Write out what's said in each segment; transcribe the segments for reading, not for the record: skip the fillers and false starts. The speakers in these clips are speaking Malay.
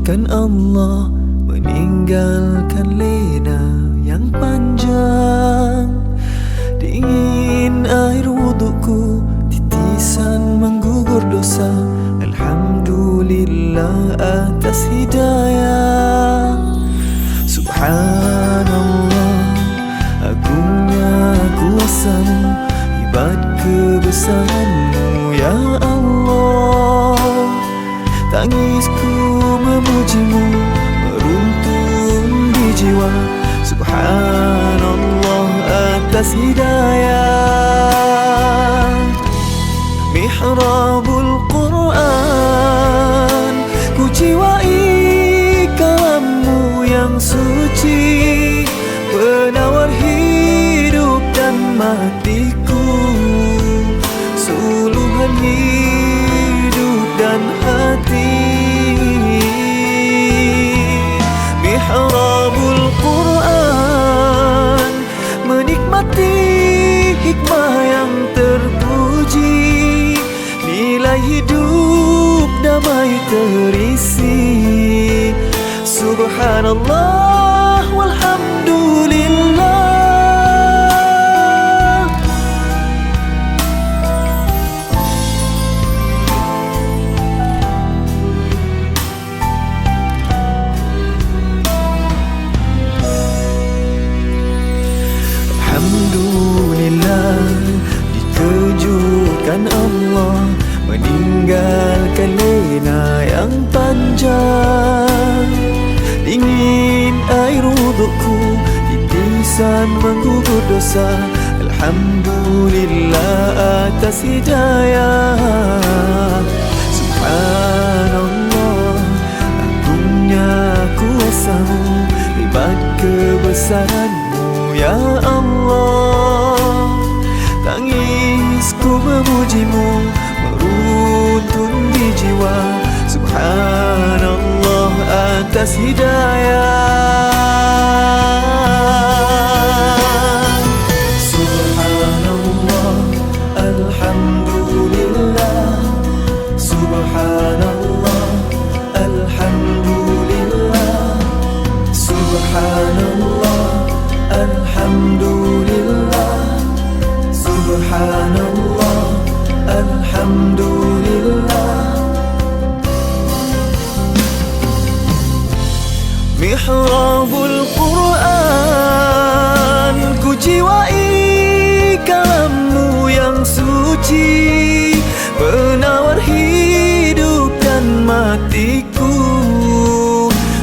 Kan Allah meninggalkan lena yang panjang. Dingin air wudukku, titisan menggugur dosa. Alhamdulillah atas hidayah. Subhanallah, agungnya kuasa-Mu, hebat kebesaran-Mu ya Allah. Tangisku memuji-Mu, meruntun di jiwa. Subhanallah atas hidayah. Mihrabul Quran, ku jiwai kalam-Mu yang suci, penawar hidup dan matiku, suluhan hidup dan hati. Mihrabul Quran, menikmati hikmah yang terpuji, nilai hidup damai terisi. Subhanallah walhamdulillah. Alhamdulillah, dikejutkan Allah meninggalkan lena yang panjang. Dingin air wudukku, titisan menggugur dosa. Alhamdulillah atas hidayah. Subhanallah, agungnya kuasa-Mu, hebat kebesaran-Mu ya Allah. Tangisku memuji-Mu, meruntun di jiwa. Subhanallah atas hidayah. Subhanallah, alhamdulillah. Subhanallah, alhamdulillah. Subhanallah, alhamdulillah. Subhanallah, alhamdulillah. Mihrabul Quran, ku jiwai kalam-Mu yang suci, penawar hidup dan matiku,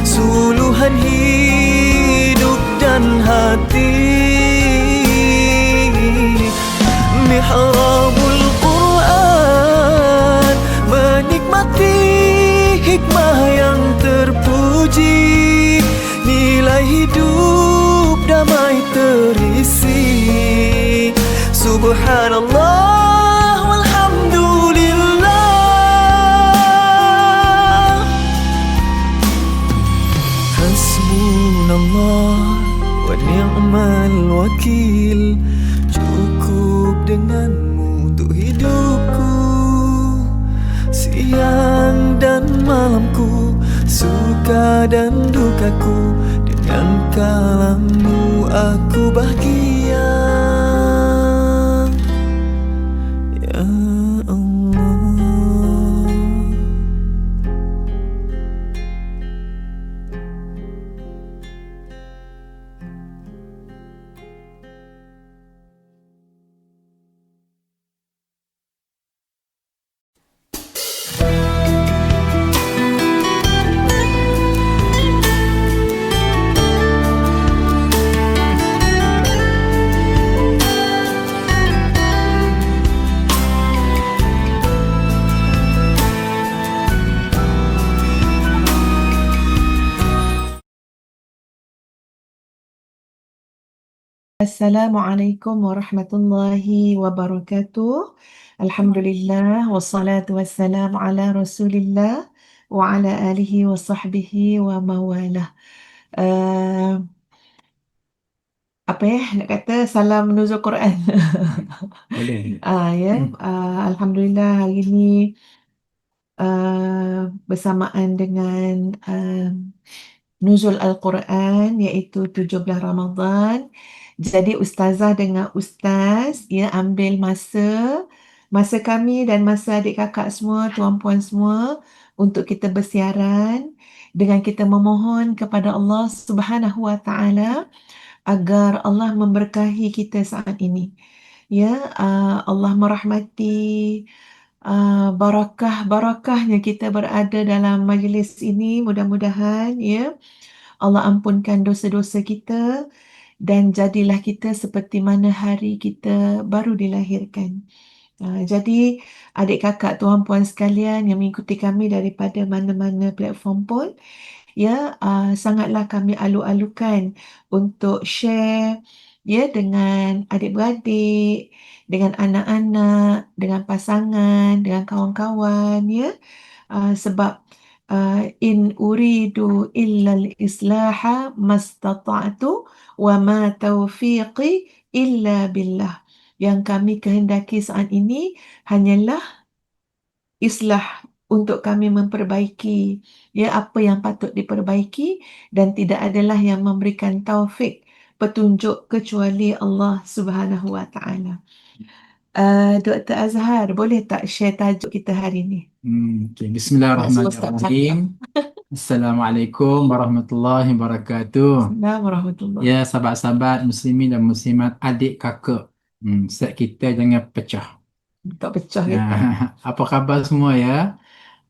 suluhan hidup dan hati. Mihrabul Quran, menikmati hikmah yang terpuji, nilai hidup damai terisi. Subhanallah walhamdulillah. Hasbunallah wa ni'mal wakil, cukup dengan-Mu untuk hidupku, siang dan malamku, suka dan dukaku. Dengan kalam-Mu aku bahagia ya Allah. Assalamualaikum warahmatullahi wabarakatuh. Alhamdulillah wassalatu wassalamu ala Rasulillah wa ala alihi wa sahbihi wa mawalah. Apa nak kata salam nuzul Quran. Boleh. Ya, alhamdulillah hari ini bersamaan dengan nuzul Al-Quran iaitu 17 Ramadan. Jadi ustazah dengan ustaz ambil masa kami dan masa adik kakak semua, tuan-puan semua untuk kita bersiaran dengan kita memohon kepada Allah Subhanahu Wa Taala agar Allah memberkahi kita saat ini. Allah merahmati, barakahnya kita berada dalam majlis ini. Mudah-mudahan Allah ampunkan dosa-dosa kita dan jadilah kita seperti mana hari kita baru dilahirkan. Jadi adik kakak tuan-puan sekalian yang mengikuti kami daripada mana-mana platform pun, sangatlah kami alu-alukan untuk share dengan adik-beradik, dengan anak-anak, dengan pasangan, dengan kawan-kawan sebab in uridu illal islaha mastata'tu wa ma taufiqi illa billah. Yang kami kehendaki saat ini hanyalah islah, untuk kami memperbaiki apa yang patut diperbaiki, dan tidak adalah yang memberikan taufik petunjuk kecuali Allah Subhanahu Wa Taala. Dr. Azhar, boleh tak share tajuk kita hari ini? Okay. Nak suruh Ustaz Bismillahirrahmanirrahim. Assalamualaikum warahmatullahi wabarakatuh. Bismillahirrahmanirrahim. Ya, sahabat-sahabat muslimin dan muslimat, adik kakak, set kita jangan pecah. Tak pecah kita. Apa khabar semua ya?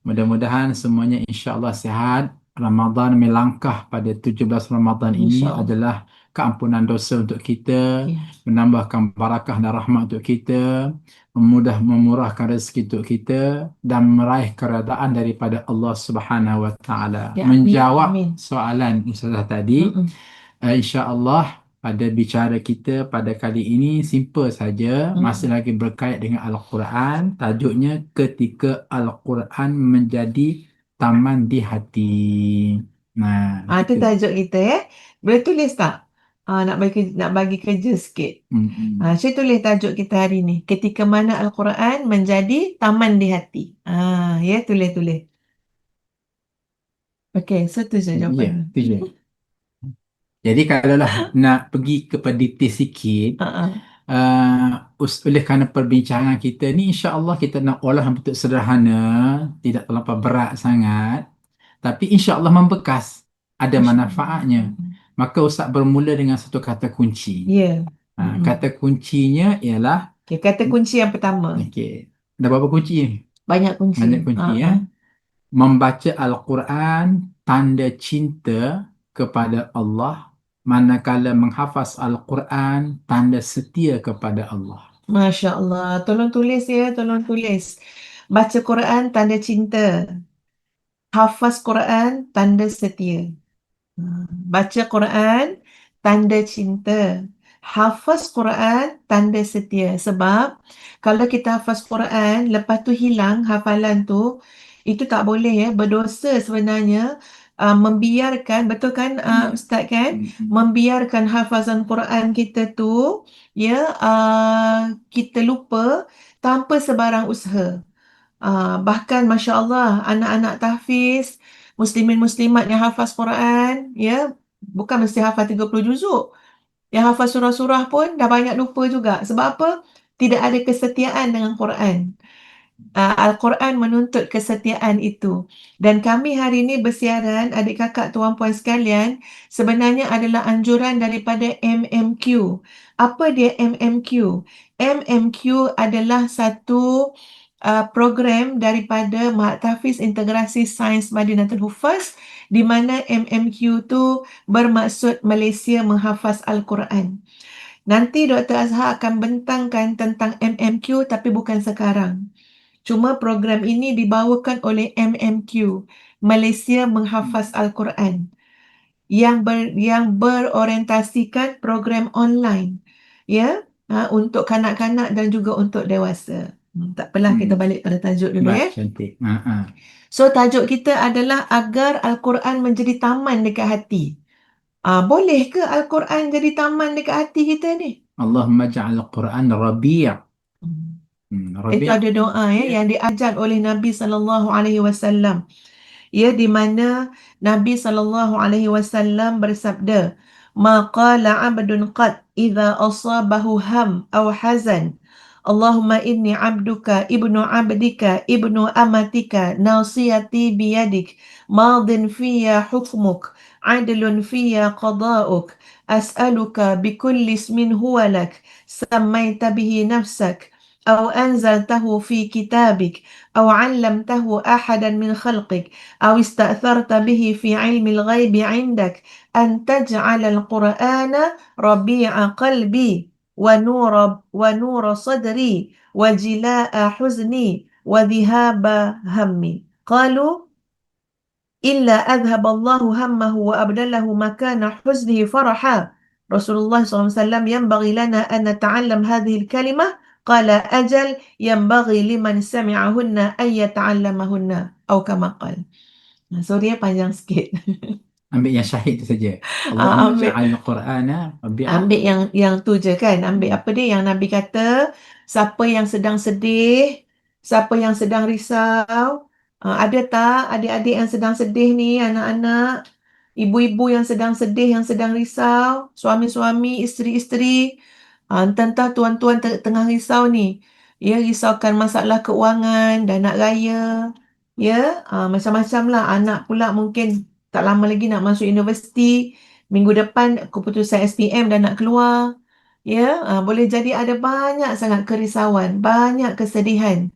Mudah-mudahan semuanya insya-Allah sihat. Ramadan melangkah pada 17 Ramadan ini InsyaAllah. adalah keampunan dosa untuk kita, Ya. menambahkan barakah dan rahmat untuk kita, memurahkan rezeki untuk kita dan meraih keredaan daripada Allah Subhanahu Wa Taala. Ya, Menjawab amin. soalan Ustazah tadi, insya-Allah pada bicara kita pada kali ini simple saja, masih lagi berkait dengan Al-Quran. Tajuknya ketika Al-Quran menjadi taman di hati. Itu tajuk kita Boleh tulis tak? Nak bagi kerja sikit. Saya tulis tajuk kita hari ni. Ketika mana Al-Quran menjadi taman di hati. Tulis. Okey, so tu je jawapan. Ya, tu je. Jadi kalaulah nak pergi kepada detail sikit, oleh kerana perbincangan kita ni insya-Allah kita nak olah yang betul sederhana, tidak terlampau berat sangat, tapi insya-Allah membekas, ada manfaatnya. Maka Ustaz bermula dengan satu kata kunci. Kata kuncinya ialah, kata kunci yang pertama. Dah berapa kunci ni? Banyak kunci. Membaca Al-Quran tanda cinta kepada Allah, manakala menghafaz Al-Quran tanda setia kepada Allah. Masya Allah. Tolong tulis tolong tulis. Baca Quran tanda cinta. Hafaz Quran tanda setia. Baca Quran tanda cinta. Hafaz Quran tanda setia. Sebab kalau kita hafaz Quran lepas tu hilang hafalan tu, itu tak boleh berdosa sebenarnya. Membiarkan, betul kan Ustaz kan? Membiarkan hafazan Quran kita tu kita lupa tanpa sebarang usaha. Bahkan Masya Allah, anak-anak tahfiz, muslimin muslimat yang hafaz Quran, bukan mesti hafaz 30 juzuk. Yang hafaz surah-surah pun dah banyak lupa juga. Sebab apa? Tidak ada kesetiaan dengan Quran. Al-Quran menuntut kesetiaan itu. Dan kami hari ini bersiaran, adik kakak tuan-puan sekalian, sebenarnya adalah anjuran daripada MMQ. Apa dia MMQ? MMQ adalah satu program daripada Mahat Tahfiz Integrasi Sains Madinatul Hufaz, di mana MMQ tu bermaksud Malaysia menghafaz Al-Quran. Nanti Dr. Azhar akan bentangkan tentang MMQ, tapi bukan sekarang. Cuma program ini dibawakan oleh MMQ, Malaysia Menghafaz Al-Quran, yang berorientasikan program online untuk kanak-kanak dan juga untuk dewasa. Tak apalah, kita balik pada tajuk dulu Cantik. So tajuk kita adalah agar Al-Quran menjadi taman dekat hati. Boleh ke Al-Quran jadi taman dekat hati kita ni? Allahumma ja'al Al-Quran Rabi'. Itu Rabi'. ada doa yang diajar oleh Nabi sallallahu alaihi wasallam. Ya, di mana Nabi sallallahu alaihi wasallam bersabda, "Ma qala 'abdun qad idza asabahu ham aw hazan, Allahumma inni 'abduka ibnu 'abdika ibnu amatika nasiyati biyadik madin fiyya hukmuk 'adlun fiyya qada'uk as'aluka bikulli ismin huwa lak sammaita bihi nafsak aw anzaltahu fi kitabik aw 'allamtahu ahadan min khalqik أو استأثرت به في علم الغيب عندك أن تجعل القرآن ربيع قلبي ونور صدري وجلاء حزني وذهاب همي قالوا إلا أذهب الله همه وأبدله مكان حزنه فرحا رسول الله صلى الله عليه وسلم ينبغي لنا أن نتعلم هذه الكلمة قال أجل ينبغي لمن سمعهن أن يتعلمهن أو كما قال. So dia panjang sikit. Ambil yang syahid tu saja. Allahumma Ambil ja'al Qur'ana rabi'a. ambil yang tu je kan. Ambil apa dia yang Nabi kata, siapa yang sedang sedih, siapa yang sedang risau, ada tak adik-adik yang sedang sedih ni, anak-anak, ibu-ibu yang sedang sedih, yang sedang risau, suami-suami, isteri-isteri, entah-entah tuan-tuan tengah risau ni. Ya, risaukan masalah keuangan dan nak raya. Ya, macam-macam lah. Anak pula mungkin tak lama lagi nak masuk universiti. Minggu depan keputusan SPM dah nak keluar. Ya, boleh jadi ada banyak sangat kerisauan, banyak kesedihan.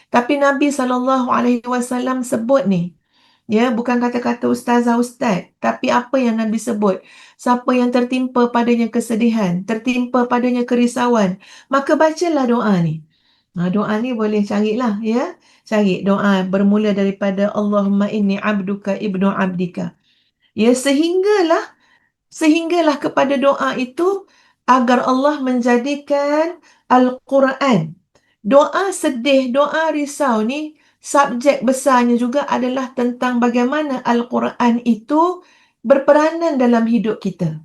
Tapi Nabi SAW sebut ni, ya, bukan kata-kata ustazah ustaz, tapi apa yang Nabi sebut. Siapa yang tertimpa padanya kesedihan, tertimpa padanya kerisauan, maka bacalah doa ni. Doa ni boleh carilah, ya. Cari doa bermula daripada Allahumma inni abduka ibnu abdika. Ya, sehinggalah kepada doa itu agar Allah menjadikan Al-Quran. Doa sedih, doa risau ni subjek besarnya juga adalah tentang bagaimana Al-Quran itu berperanan dalam hidup kita.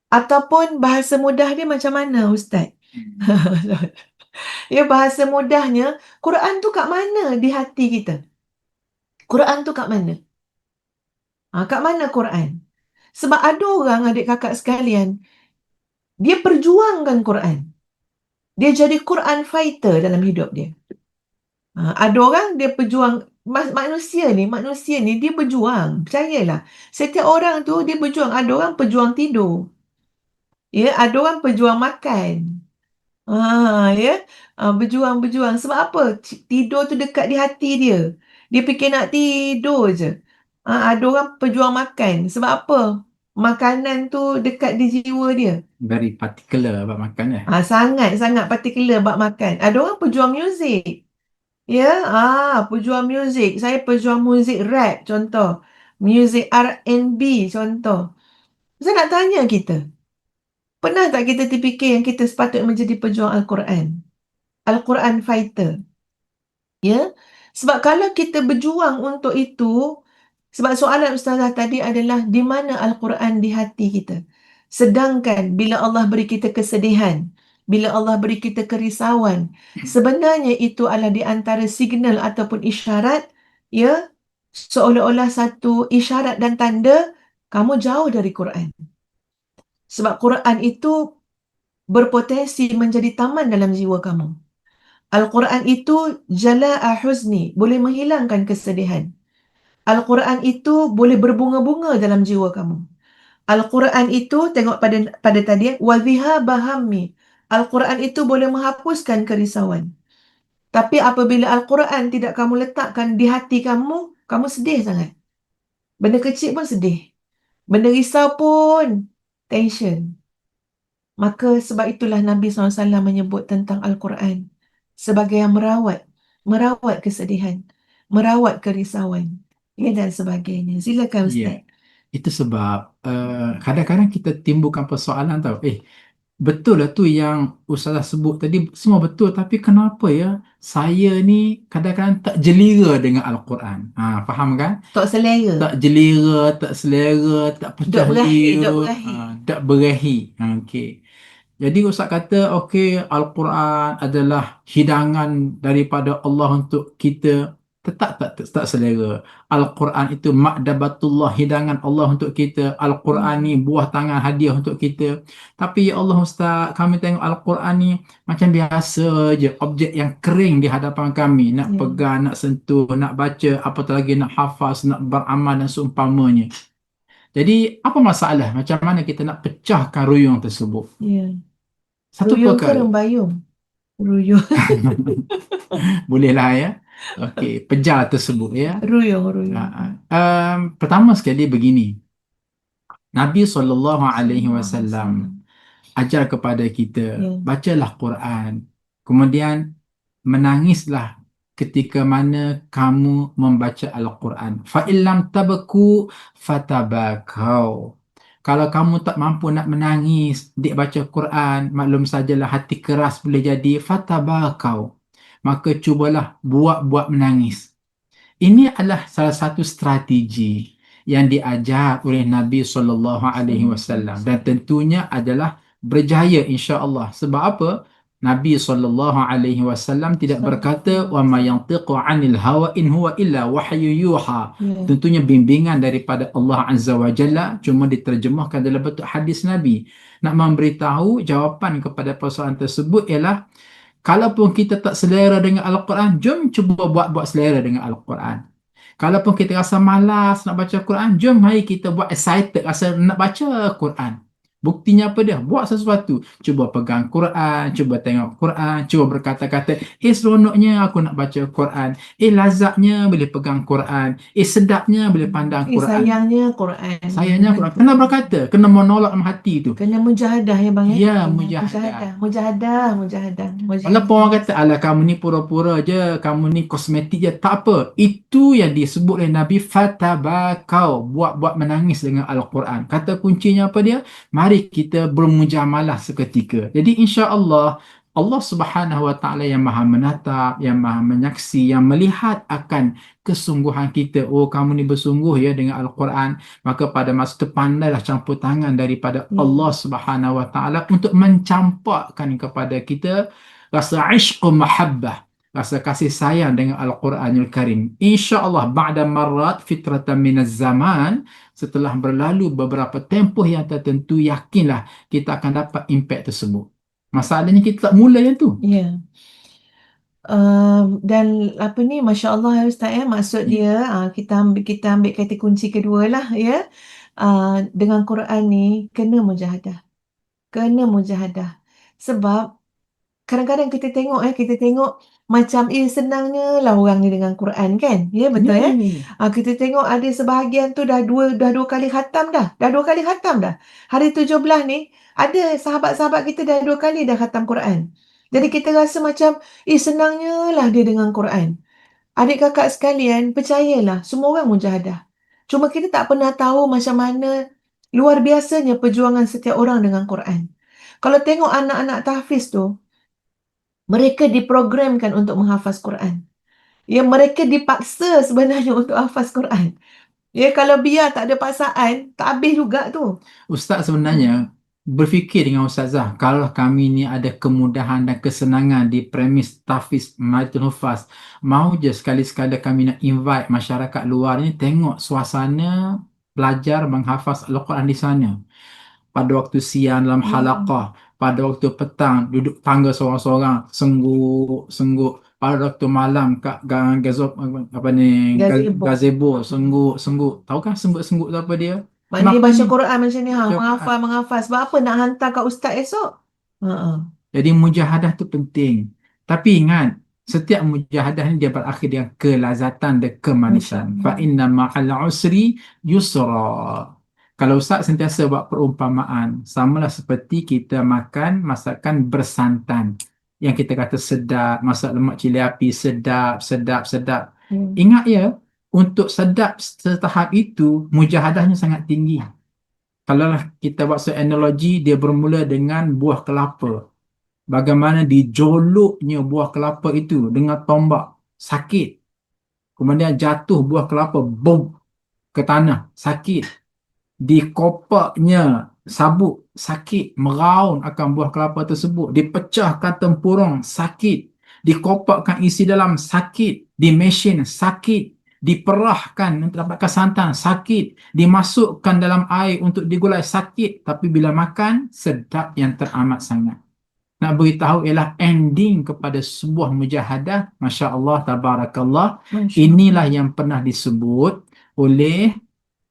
Ataupun bahasa mudah dia macam mana, Ustaz? Ya, bahasa mudahnya, Quran tu kat mana di hati kita? Quran tu kat mana? Kat mana Quran? Sebab ada orang adik kakak sekalian, dia perjuangkan Quran. Dia jadi Quran fighter dalam hidup dia. Ada orang dia perjuang, manusia ni dia berjuang. Percayalah. Setiap orang tu dia berjuang. Ada orang pejuang tidur. Ya, ada orang pejuang makan. Ya, berjuang. Sebab apa? Tidur tu dekat di hati dia. Dia fikir nak tidur je. Ada orang pejuang makan. Sebab apa? Makanan tu dekat di jiwa dia. Very particular about makan lah. Sangat particular bab makan. Ada orang pejuang muzik. Ya, pejuang muzik. Saya pejuang muzik rap contoh. Muzik R&B contoh. Saya nak tanya kita. Pernah tak kita terfikir yang kita sepatutnya menjadi pejuang Al-Quran? Al-Quran fighter. Ya. Sebab kalau kita berjuang untuk itu, sebab soalan Ustazah tadi adalah di mana Al-Quran di hati kita. Sedangkan bila Allah beri kita kesedihan, bila Allah beri kita kerisauan, sebenarnya itu adalah di antara signal ataupun isyarat, ya, seolah-olah satu isyarat dan tanda kamu jauh dari Quran. Sebab Quran itu berpotensi menjadi taman dalam jiwa kamu. Al-Quran itu jala'a huzni, boleh menghilangkan kesedihan. Al-Quran itu boleh berbunga-bunga dalam jiwa kamu. Al-Quran itu, tengok pada tadi, وَذِهَابَ هَمِّ. Al-Quran itu boleh menghapuskan kerisauan. Tapi apabila Al-Quran tidak kamu letakkan di hati kamu, kamu sedih sangat. Benda kecil pun sedih. Benda risau pun tension. Maka sebab itulah Nabi SAW menyebut tentang Al-Quran sebagai yang merawat kesedihan, merawat kerisauan, ya, dan sebagainya. Silakan Ustaz. Itu sebab kadang-kadang kita timbulkan persoalan tau. Betul lah tu yang Ustazah sebut tadi, semua betul, tapi kenapa ya saya ni kadang-kadang tak jelira dengan Al-Quran. Faham kan? Tak selera. Tak jelira, tak selera, tak pecah Duk berahi. tak berahi. Okey. Jadi Ustaz kata, okey, Al-Quran adalah hidangan daripada Allah untuk kita. Tak selera. Al-Quran itu makdabatullah, hidangan Allah untuk kita. Al-Quran ni buah tangan hadiah untuk kita. Tapi ya Allah Ustaz, kami tengok Al-Quran ni macam biasa je, objek yang kering di hadapan kami. Nak Ya. pegang, nak sentuh, nak baca, apatah lagi nak hafaz, nak beramal dan seumpamanya. Jadi apa masalah? Macam mana kita nak pecahkan ruyung tersebut? Ya. Satu Ruyung ke perkara. rembayung? Ruyung. Bolehlah ya. Okey, pejar tersebut ya. Ruyung. Pertama sekali begini. Nabi SAW Wasallam. ajar kepada kita, Ya. bacalah Quran. Kemudian menangislah ketika mana kamu membaca Al-Quran. Fa illam tabku fatabakau. Kalau kamu tak mampu nak menangis dik baca Quran, maklum sajalah hati keras boleh jadi fatabakau. Maka cubalah buat menangis. Ini adalah salah satu strategi yang diajar oleh Nabi SAW dan tentunya adalah berjaya insya-Allah. Sebab apa? Nabi SAW tidak berkata wa ma yantiqu 'anil hawa in huwa illa wahyu yuha. Ya. Tentunya bimbingan daripada Allah Azza wa Jalla, cuma diterjemahkan dalam bentuk hadis Nabi. Nak memberitahu jawapan kepada persoalan tersebut ialah, kalaupun kita tak selera dengan Al-Quran, jom cuba buat selera dengan Al-Quran. Kalaupun kita rasa malas nak baca Quran, jom mari kita buat excited rasa nak baca Quran. Buktinya apa dia? Buat sesuatu. Cuba pegang Quran, cuba tengok Quran, cuba berkata-kata, seronoknya aku nak baca Quran. Lazatnya boleh pegang Quran. Sedapnya boleh pandang Quran. Sayangnya Quran. Sayangnya Quran. Kena berkata, kena menolak dalam hati tu. Kena mujahadah ya bang ya. Ya, mujahadah. Mujahadah. Walaupun orang kata, alah kamu ni pura-pura je, kamu ni kosmetik je, tak apa. Itu yang disebut oleh Nabi, fatabakau, buat menangis dengan Al-Quran. Kata kuncinya apa dia? Mari kita bermujamalah seketika. Jadi insya-Allah Allah Subhanahu Wa Taala yang Maha menatap, yang Maha menyaksi, yang melihat akan kesungguhan kita. Oh, kamu ni bersungguh ya dengan Al-Quran. Maka pada masa itu pandailah campur tangan daripada Allah Subhanahu Wa Taala untuk mencampakkan kepada kita rasa ishq mahabbah, rasa kasih sayang dengan Al-Quranul Karim. InsyaAllah ba'da marrat fitratan minaz zaman, setelah berlalu beberapa tempoh yang tertentu, yakinlah kita akan dapat impact tersebut. Masalahnya kita tak mula yang tu. Ya. Dan apa ni, Masya Allah ya Ustaz ya, maksud dia kita ambil kata kunci kedua lah ya. Dengan Quran ni kena mujahadah. Sebab kadang-kadang kita tengok macam senangnya lah orang ni dengan Quran kan. Ya betul ya. Kita tengok ada sebahagian tu dah dua kali khatam dah. Hari 17 ni ada sahabat-sahabat kita dah 2 kali dah khatam Quran. Jadi kita rasa macam senangnya lah dia dengan Quran. Adik kakak sekalian, percayalah semua orang mujahadah. Cuma kita tak pernah tahu macam mana luar biasanya perjuangan setiap orang dengan Quran. Kalau tengok anak-anak tahfiz tu, mereka diprogramkan untuk menghafaz Quran. Ya, mereka dipaksa sebenarnya untuk hafaz Quran. Ya, kalau biar tak ada paksaan, tak habis juga tu. Ustaz sebenarnya berfikir dengan Ustazah, kalau kami ni ada kemudahan dan kesenangan di premis tahfiz Maitul Hufaz, mau je sekali-sekala kami nak invite masyarakat luar ni tengok suasana belajar menghafaz Al-Quran di sana. Pada waktu siang dalam halaqah, pada waktu petang duduk tangga seorang-seorang, sengguk. Pada waktu malam kat gazebo, sengguk. Tahu kan sengguk tu apa dia? Mandi Kenapa baca ni? Quran macam ni, menghafaz. Sebab apa nak hantar kat ustaz esok? Jadi mujahadah tu penting. Tapi ingat, setiap mujahadah ni dia berakhir dengan kelazatan dan kemanisan. Fa inna ma'al usri yusra. Kalau Ustaz sentiasa buat perumpamaan, samalah seperti kita makan masakan bersantan. Yang kita kata sedap, masak lemak cili api, sedap. Ingat ya, untuk sedap setahap itu, mujahadahnya sangat tinggi. Kalau kita buat analogi, dia bermula dengan buah kelapa. Bagaimana dijoloknya buah kelapa itu dengan tombak, sakit. Kemudian jatuh buah kelapa, boom, ke tanah, sakit. Dikopaknya sabuk sakit, meraun akan buah kelapa tersebut, dipecahkan tempurung sakit, dikopakkan isi dalam sakit, di mesin sakit, diperahkan untuk dapatkan santan sakit, dimasukkan dalam air untuk digulai sakit, tapi bila makan sedap yang teramat sangat. Nak beritahu ialah ending kepada sebuah mujahadah, Masya Allah, Tabarakallah. Masya Inilah Allah. yang pernah disebut oleh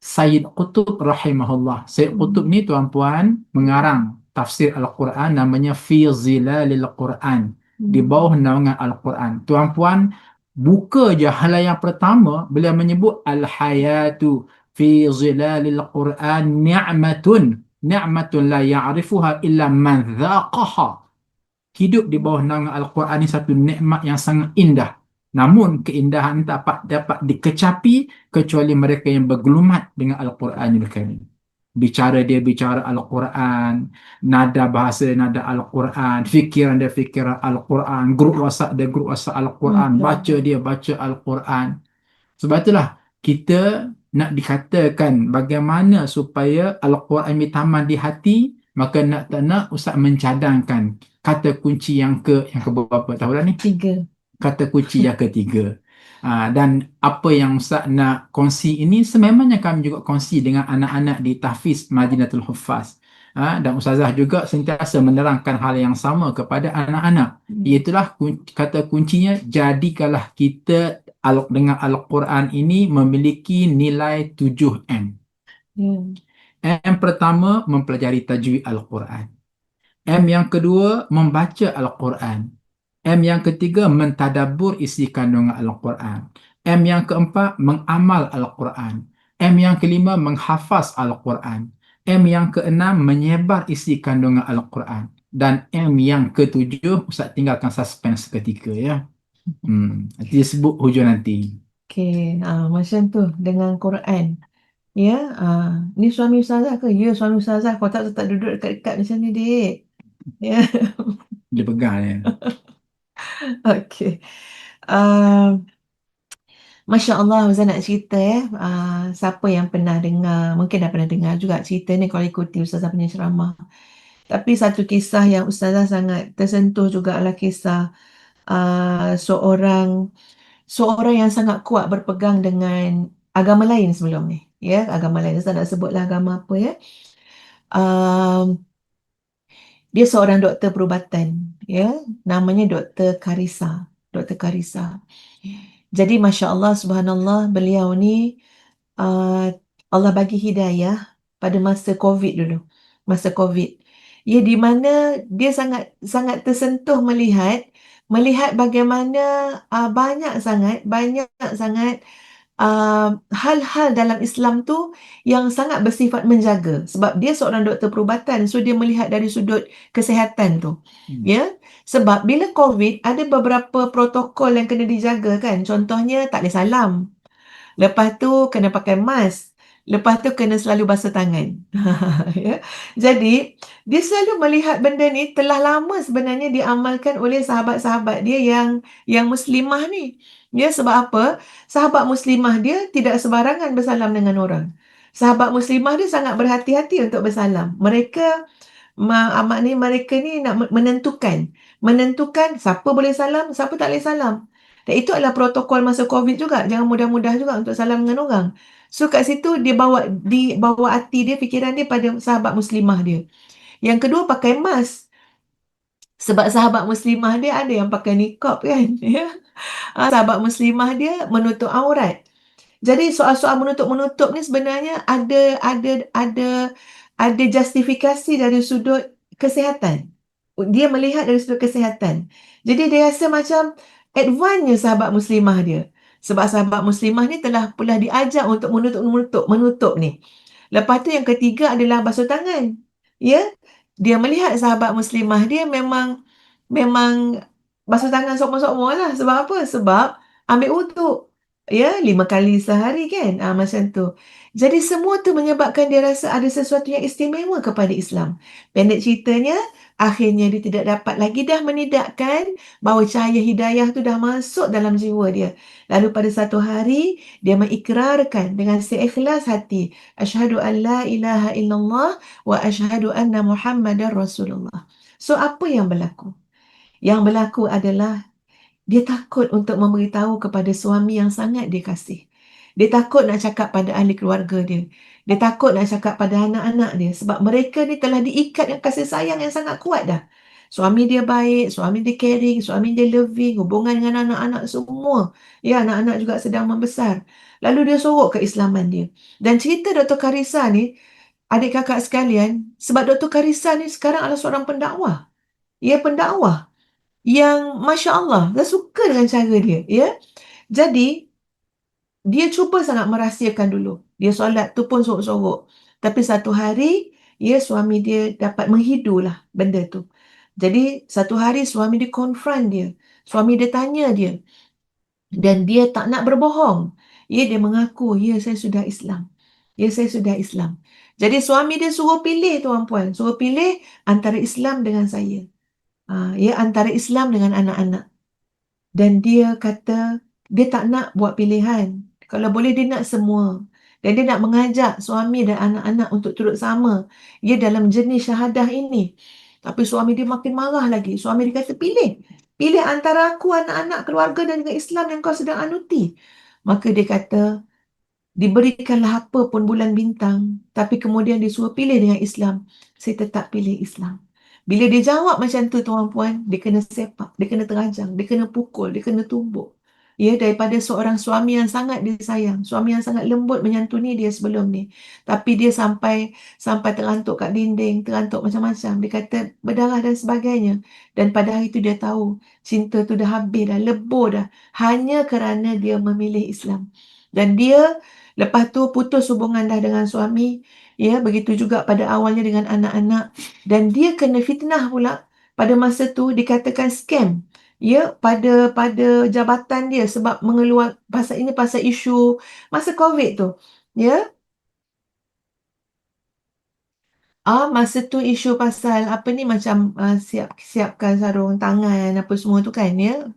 Sayyid Qutb rahimahullah. Sayyid Qutb ni tuan-puan mengarang tafsir Al-Quran, namanya Fi Zilalil Quran, di bawah naungan Al-Quran. Tuan-puan buka je halayan pertama, beliau menyebut Al-Hayatu Fi Zilalil Quran ni'matun la ya'rifuha illa man dhaqaha. Hidup di bawah naungan Al-Quran ni satu nikmat yang sangat indah. Namun keindahan tak dapat dikecapi kecuali mereka yang bergelumat dengan Al-Quranul Karim. Bicara Al-Quran, nada bahasa dia nada Al-Quran, fikiran dia fikiran Al-Quran, grup WhatsApp dia grup WhatsApp Al-Quran, Masya baca Allah. dia baca Al-Quran. Sebab itulah kita nak dikatakan bagaimana supaya Al-Quran ini taman di hati, maka nak tak nak Ustaz mencadangkan kata kunci yang ke berapa tahu dah ni? 3. Kata kunci yang ketiga. Dan apa yang Ustaz nak kongsi ini sememangnya kami juga kongsi dengan anak-anak di Tahfiz Madinatul Huffaz. Dan Ustazah juga sentiasa menerangkan hal yang sama kepada anak-anak. Iaitulah kata kuncinya, jadikanlah kita dengan Al-Quran ini memiliki nilai 7M. M pertama, mempelajari tajwid Al-Quran. M yang kedua, membaca Al-Quran. M yang ketiga, mentadabbur isi kandungan Al-Quran. M yang keempat, mengamal Al-Quran. M yang kelima, menghafaz Al-Quran. M yang keenam, menyebar isi kandungan Al-Quran. Dan M yang ketujuh, Ustaz tinggalkan suspense ketika ya. Nanti disebut hujung nanti. Okey, macam tu dengan Quran. Ya, ni suami ustazah ke? Ya, suami ustazah. Kau tak duduk dekat-dekat macam ni, Dik. Ya. Dia pegang ya. Okey. Ah, Masya Allah, Ustaz nak cerita ya. Siapa yang pernah dengar, mungkin dah pernah dengar juga cerita ni kalau ikuti Ustazah punya ceramah. Tapi satu kisah yang Ustazah sangat tersentuh juga adalah kisah seorang yang sangat kuat berpegang dengan agama lain sebelum ni. Ya, agama lain. Ustazah nak sebutlah agama apa ya. Dia seorang doktor perubatan, ya, namanya Doktor Karisa. Doktor Karisa. Jadi Masya Allah, Subhanallah, beliau ni Allah bagi hidayah pada masa COVID dulu. Masa COVID. Ya, di mana dia sangat sangat tersentuh melihat bagaimana banyak sangat hal-hal dalam Islam tu yang sangat bersifat menjaga, sebab dia seorang doktor perubatan, so dia melihat dari sudut kesihatan tu. Ya, sebab bila COVID ada beberapa protokol yang kena dijaga kan, contohnya tak boleh salam, lepas tu kena pakai mask, lepas tu kena selalu basuh tangan. Ya. Jadi dia selalu melihat benda ni telah lama sebenarnya diamalkan oleh sahabat-sahabat dia yang muslimah ni. Ya, sebab apa? Sahabat muslimah dia tidak sebarangan bersalam dengan orang. Sahabat muslimah dia sangat berhati-hati untuk bersalam. Mereka maknanya mereka ni nak menentukan siapa boleh salam, siapa tak boleh salam. Dan itu adalah protokol masa COVID juga. Jangan mudah-mudah juga untuk salam dengan orang. So kat situ dia bawa hati dia, fikiran dia pada sahabat muslimah dia. Yang kedua, pakai mask. Sebab sahabat muslimah dia ada yang pakai niqab kan. Ya. Sahabat muslimah dia menutup aurat. Jadi soal-soal menutup ni sebenarnya ada justifikasi dari sudut kesihatan. Dia melihat dari sudut kesihatan. Jadi dia rasa macam advance-nya sahabat muslimah dia. Sebab sahabat muslimah ni telah diajar untuk menutup ni. Lepas tu yang ketiga adalah basuh tangan. Ya. Dia melihat sahabat muslimah dia memang basuh tangan sokmo-sokmo lah. Sebab apa? Sebab ambil wuduk. Ya, 5 kali sehari kan. Macam tu. Jadi semua tu menyebabkan dia rasa ada sesuatu yang istimewa kepada Islam. Pendek ceritanya, Akhirnya dia tidak dapat lagi dah menidakkan bahawa cahaya hidayah tu dah masuk dalam jiwa dia. Lalu pada satu hari, dia mengikrarkan dengan seikhlas hati, Asyhadu an la ilaha illallah wa asyhadu anna Muhammadar Rasulullah. So, apa yang berlaku? Yang berlaku adalah dia takut untuk memberitahu kepada suami yang sangat dia kasih. Dia takut nak cakap pada ahli keluarga dia. Dia takut nak cakap pada anak-anak dia. Sebab mereka ni telah diikat dengan kasih sayang yang sangat kuat dah. Suami dia baik, suami dia caring, suami dia loving, hubungan dengan anak-anak semua. Ya, anak-anak juga sedang membesar. Lalu dia sorok keislaman dia. Dan cerita Dr. Karissa ni, adik kakak sekalian, sebab Dr. Karissa ni sekarang adalah seorang pendakwah. Ia pendakwah yang Masya Allah, saya suka dengan cara dia, ya. Jadi, dia cuba sangat merahsiakan dulu. Dia solat tu pun sorok-sorok. Tapi satu hari, ya, suami dia dapat menghidulah benda tu. Jadi, satu hari suami dia confront dia. Suami dia tanya dia. Dan dia tak nak berbohong. Ya, dia mengaku, ya, saya sudah Islam. Ya, saya sudah Islam. Jadi, suami dia suruh pilih, tuan-puan. Suruh pilih antara Islam dengan saya. Ya, antara Islam dengan anak-anak. Dan dia kata dia tak nak buat pilihan. Kalau boleh dia nak semua. Dan dia nak mengajak suami dan anak-anak untuk turut sama. Ia dalam jenis syahadah ini. Tapi suami dia makin marah lagi. Suami dia kata pilih. Pilih antara aku, anak-anak, keluarga dan juga Islam yang kau sedang anuti. Maka dia kata diberikanlah apa pun bulan bintang. Tapi kemudian disuruh pilih dengan Islam. Saya tetap pilih Islam. Bila dia jawab macam tu, tuan-puan, dia kena sepak, dia kena terajang, dia kena pukul, dia kena tumbuk. Ya, daripada seorang suami yang sangat disayang, suami yang sangat lembut menyantuni dia sebelum ni. Tapi dia sampai terantuk kat dinding, terantuk macam-macam. Dia kata berdarah dan sebagainya. Dan pada hari tu dia tahu cinta tu dah habis dah, lebur dah. Hanya kerana dia memilih Islam. Dan dia lepas tu putus hubungan dah dengan suami. Ya, begitu juga pada awalnya dengan anak-anak. Dan dia kena fitnah pula. Pada masa tu dikatakan scam. Ya, pada jabatan dia sebab mengeluar pasal isu masa COVID tu. Ya, masa tu isu pasal apa ni macam siapkan sarung tangan apa semua tu kan, ya.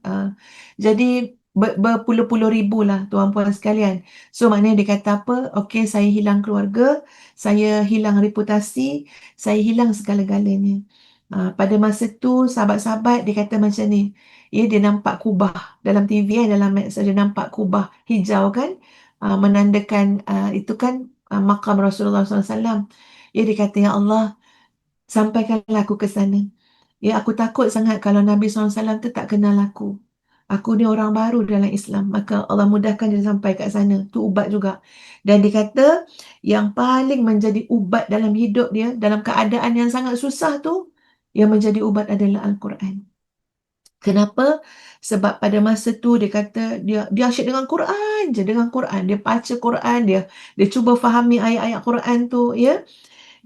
Jadi berpuluh-puluh ribu lah tuan-puan sekalian. So maknanya dia kata apa? Okey, saya hilang keluarga, saya hilang reputasi, saya hilang segala-galanya. Pada masa tu sahabat-sahabat dia kata macam ni. Ya, dia nampak kubah dalam TV, dalam medsos dia nampak kubah hijau kan, menandakan itu kan makam Rasulullah SAW. Ya, dia kata, Ya Allah, sampaikanlah aku ke sana. Ya, aku takut sangat kalau Nabi SAW tu tak kenal aku. Aku ni orang baru dalam Islam. Maka Allah mudahkan dia sampai kat sana. Tu ubat juga. Dan dia kata, yang paling menjadi ubat dalam hidup dia, dalam keadaan yang sangat susah tu, yang menjadi ubat adalah Al-Quran. Kenapa? Sebab pada masa tu dia kata dia asyik dengan Quran je, dengan Quran. Dia baca Quran, dia cuba fahami ayat-ayat Quran tu, ya.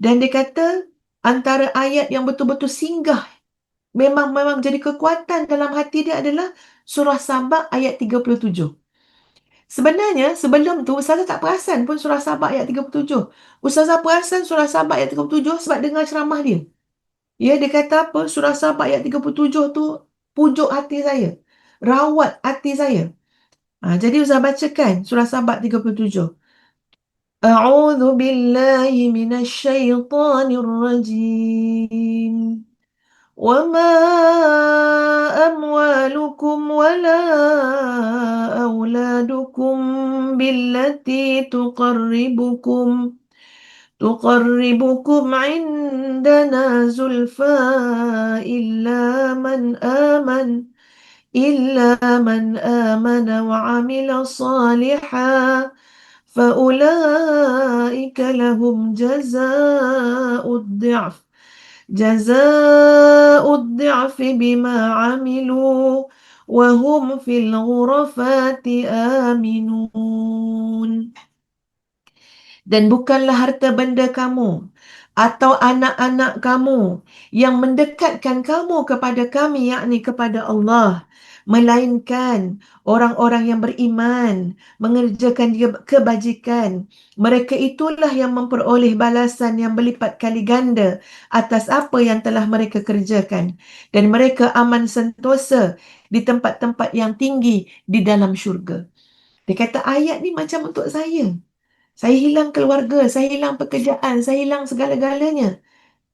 Dan dia kata antara ayat yang betul-betul singgah, memang jadi kekuatan dalam hati dia adalah surah Sabah ayat 37. Sebenarnya sebelum tu Ustazah tak perasan pun surah Sabah ayat 37. Ustazah perasan surah Sabah ayat 37 sebab dengar ceramah dia. Ya, dia kata apa? Surah Sabah ayat 37 tu pujuk hati saya. Rawat hati saya. Jadi Ustazah bacakan surah Sabah 37. A'udzu billahi minasyaitonir rajim. وما أموالكم ولا أولادكم بالتي تقربكم عندنا زلفى إلا من آمن وعمل صالحا فأولئك لهم جزاء الضعف بما عملوا وهم في الغرفات آمنون. Dan bukanlah harta benda kamu atau anak-anak kamu yang mendekatkan kamu kepada kami, yakni kepada Allah, melainkan orang-orang yang beriman, mengerjakan kebajikan. Mereka itulah yang memperoleh balasan yang berlipat kali ganda atas apa yang telah mereka kerjakan. Dan mereka aman sentosa di tempat-tempat yang tinggi di dalam syurga. Dia kata ayat ni macam untuk saya. Saya hilang keluarga, saya hilang pekerjaan, saya hilang segala-galanya.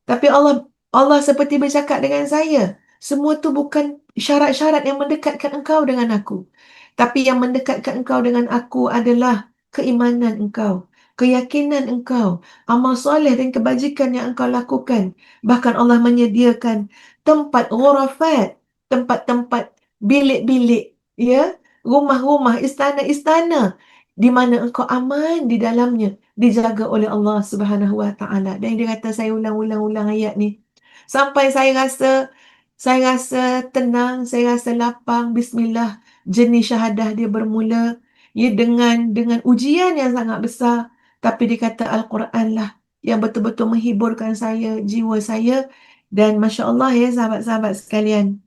Tapi Allah seperti bercakap dengan saya. Semua tu bukan syarat-syarat yang mendekatkan engkau dengan aku. Tapi yang mendekatkan engkau dengan aku adalah keimanan engkau, keyakinan engkau, amal soleh dan kebajikan yang engkau lakukan. Bahkan Allah menyediakan tempat ghurafat, tempat-tempat bilik-bilik, ya, rumah-rumah, istana-istana di mana engkau aman di dalamnya, dijaga oleh Allah Subhanahu Wa Taala. Dan dia kata saya ulang-ulang ayat ni sampai saya rasa tenang, saya rasa lapang. Bismillah, jenis syahadah dia bermula, ya, dengan ujian yang sangat besar. Tapi dia kata Al-Quran lah yang betul-betul menghiburkan saya, jiwa saya. Dan Masya Allah, ya sahabat-sahabat sekalian,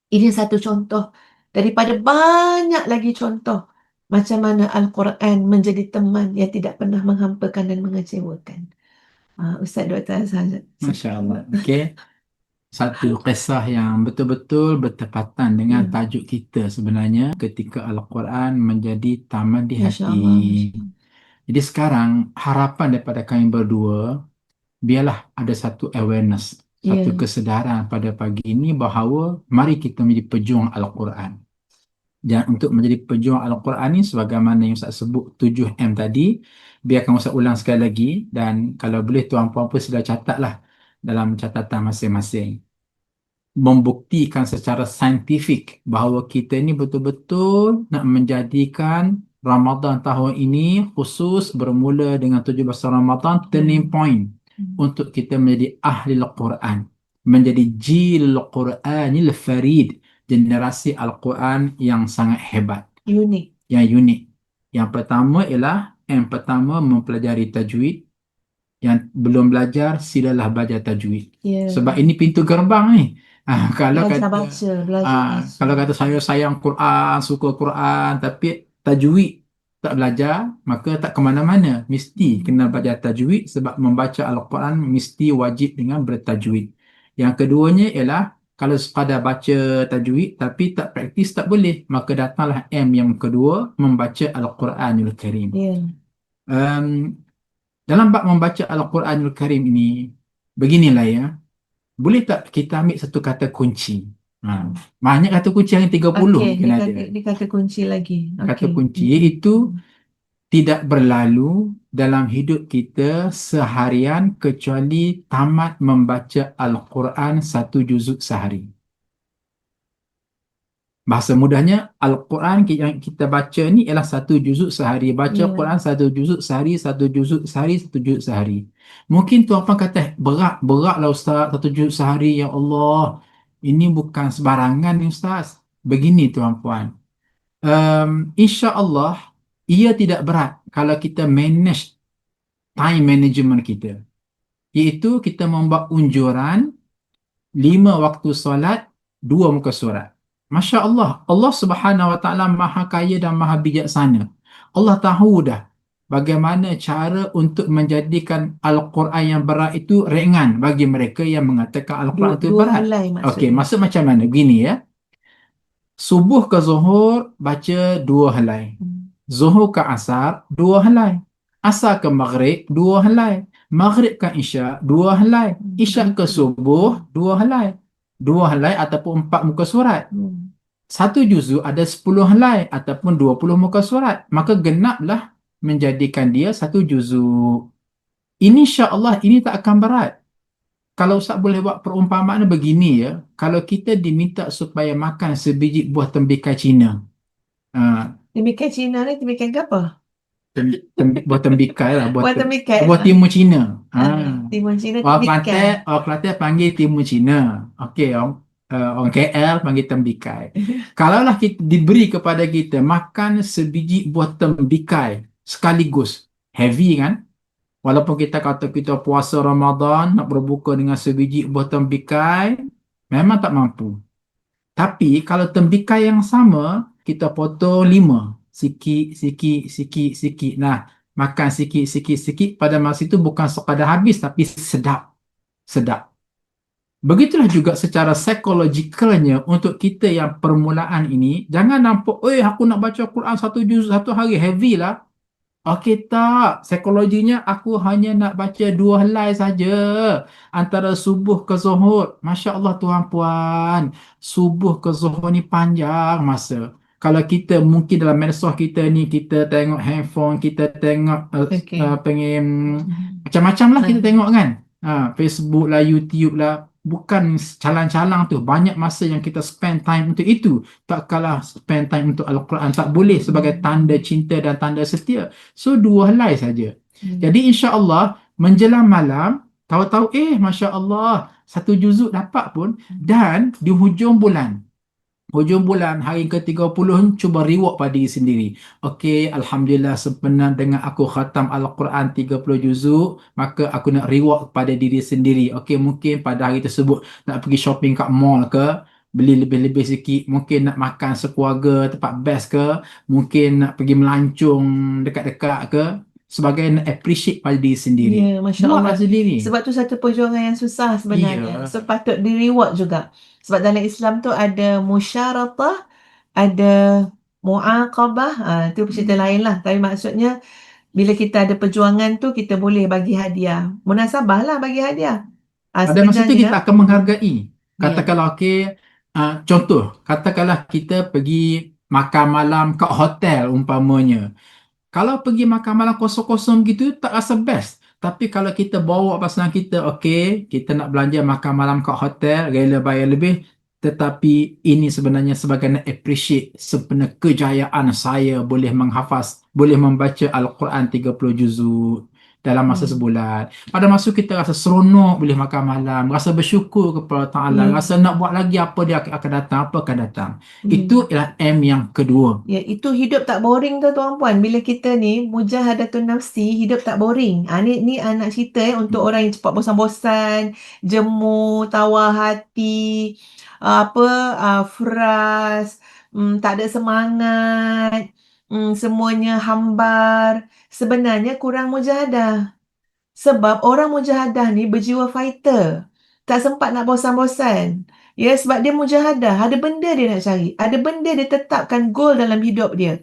ini satu contoh daripada banyak lagi contoh macam mana Al-Quran menjadi teman yang tidak pernah menghampakan dan mengecewakan. Ustaz Dr. Azhar. Masya Allah. Okey. Satu kisah yang betul-betul bertepatan dengan Ya. tajuk kita sebenarnya ketika Al-Quran menjadi taman di Masya hati. Allah. Masya Allah. Jadi sekarang harapan daripada kami berdua, biarlah ada satu awareness, satu Ya. kesedaran pada pagi ini bahawa mari kita menjadi pejuang Al-Quran. Dan untuk menjadi pejuang Al-Quran ni sebagaimana yang Ustaz sebut 7M tadi, biarkan Ustaz ulang sekali lagi, dan kalau boleh tuan-puan pun sudah catatlah dalam catatan masing-masing. Membuktikan secara saintifik bahawa kita ni betul-betul nak menjadikan Ramadan tahun ini khusus bermula dengan 17 Ramadan turning point untuk kita menjadi ahli Al-Quran, menjadi jil Al-Quranil Farid, generasi Al-Quran yang sangat hebat, Unik. yang unik. Yang pertama ialah mempelajari tajwid. Yang belum belajar silalah belajar tajwid. Ya. Sebab ini pintu gerbang ni. Kalau Belajar kata baca, belajar baca. kalau kata saya sayang Quran, suka Quran, tapi tajwid tak belajar, maka tak ke mana-mana. Mesti kena belajar tajwid, sebab membaca Al-Quran mesti wajib dengan bertajwid. Yang keduanya ialah kalau sekadar baca tajwid tapi tak praktis tak boleh. Maka datanglah M yang kedua, membaca Al-Quranul Karim. Ya. Dalam bab membaca Al-Quranul Karim ini, beginilah ya. Boleh tak kita ambil satu kata kunci? Banyak kata kunci yang 30 Okey, mungkin ada. dia kata kunci lagi. Kata Okey. kunci iaitu tidak berlalu dalam hidup kita seharian kecuali tamat membaca Al-Quran 1 juzuk sehari. Bahasa mudahnya, Al-Quran yang kita baca ni ialah 1 juzuk sehari. Baca Ya. Quran 1 juzuk sehari, 1 juzuk sehari, 1 juzuk sehari. Mungkin tuan-tuan kata, beratlah Ustaz, 1 juzuk sehari, ya Allah. Ini bukan sebarangan ni Ustaz. Begini tuan-puan. InsyaAllah, ia tidak berat kalau kita manage time management kita. Iaitu kita membuat unjuran 5 waktu solat, 2 muka surat. Masya Allah, Allah Subhanahu Wa Taala maha kaya dan maha bijaksana. Allah tahu dah bagaimana cara untuk menjadikan Al-Quran yang berat itu ringan bagi mereka yang mengatakan Al-Quran itu Dua berat. helai maksudnya. Okey, maksud macam mana? Begini ya. Subuh ke Zuhur baca 2 helai. Zuhur ke Asar 2 helai. Asar ke Maghrib 2 helai. Maghrib ke Isyak 2 helai. Isyak ke Subuh 2 helai. 2 helai ataupun 4 muka surat. 1 juzuk ada 10 helai ataupun 20 muka surat. Maka genaplah menjadikan dia 1 juzuk. InsyaAllah ini tak akan berat. Kalau Ustaz boleh buat perumpamaan begini ya. Kalau kita diminta supaya makan sebiji buah tembikai Cina. Tembikai Cina ni tembikai apa? Buah tembikai lah. Buah tembikai. Buah timun Cina. Timun Cina Orang tembikai. Kelantan panggil timun Cina. Okey, orang KL panggil tembikai. Kalaulah kita diberi kepada kita makan sebiji buah tembikai sekaligus, heavy kan? Walaupun kita kata kita puasa Ramadan, nak berbuka dengan sebiji buah tembikai, memang tak mampu. Tapi kalau tembikai yang sama, kita potong 5. Sikit, sikit, sikit, sikit. Nah, makan sikit, sikit, sikit. Pada masa itu bukan sekadar habis, tapi sedap. Sedap. Begitulah juga secara psikologikalnya untuk kita yang permulaan ini, jangan nampak, aku nak baca Quran satu juz satu hari, heavy lah. Okey tak, psikologinya aku hanya nak baca 2 helai saja antara subuh ke zuhur. Masya Allah tuan puan, subuh ke zuhur ni panjang masa. Kalau kita mungkin dalam medsos kita ni, kita tengok handphone, kita tengok Okey. pengen Mhm. macam-macam lah kita Ah. tengok kan. Facebook lah, YouTube lah. Bukan calang-calang tu. Banyak masa yang kita spend time untuk itu. Tak kalah spend time untuk Al-Quran. Tak boleh sebagai tanda cinta dan tanda setia. So 2 helai saja. Jadi insya-Allah menjelang malam, tahu-tahu Masya Allah 1 juzuk dapat pun. Dan di hujung bulan hari ke-30 cuba reward pada diri sendiri. Okey, Alhamdulillah sempena dengan aku khatam Al-Quran 30 juzuk, maka aku nak reward pada diri sendiri. Okey, mungkin pada hari tersebut nak pergi shopping kat mall ke, beli lebih-lebih sikit, mungkin nak makan sekeluarga tempat best ke, mungkin nak pergi melancong dekat-dekat ke, sebagai nak appreciate pada diri sendiri. Ya, Masya Allah. Buatlah sendiri. Sebab tu satu perjuangan yang susah sebenarnya. Ya. So, patut di reward juga. Sebab dalam Islam tu ada musyaratah, ada muaqabah. Itu cerita lain lah. Tapi maksudnya, bila kita ada perjuangan tu, kita boleh bagi hadiah. Munasabah lah bagi hadiah. Pada masa itu kita Sebenarnya, akan menghargai. ya. Katakanlah contoh, katakanlah kita pergi makan malam kat hotel umpamanya. Kalau pergi makan malam kosong-kosong gitu tak rasa best. Tapi kalau kita bawa pasangan kita, okey, kita nak belanja makan malam kat hotel, rela bayar lebih, tetapi ini sebenarnya sebagai nak appreciate sebenarnya kejayaan saya boleh menghafaz, boleh membaca Al-Quran 30 juzuk dalam masa sebulan. Pada masa kita rasa seronok boleh makan malam, rasa bersyukur kepada Ta'ala, rasa nak buat lagi apa dia akan datang, apa akan datang. Itu ialah M yang kedua. Ya, itu hidup tak boring tu tuan puan. Bila kita ni mujahadatun nafsi, hidup tak boring. Ni anak cerita untuk orang yang cepat bosan-bosan, jemu, tawar hati, fras, tak ada semangat, semuanya hambar. Sebenarnya kurang mujahadah. Sebab orang mujahadah ni berjiwa fighter. Tak sempat nak bosan-bosan. Ya, sebab dia mujahadah. Ada benda dia nak cari. Ada benda dia tetapkan goal dalam hidup dia.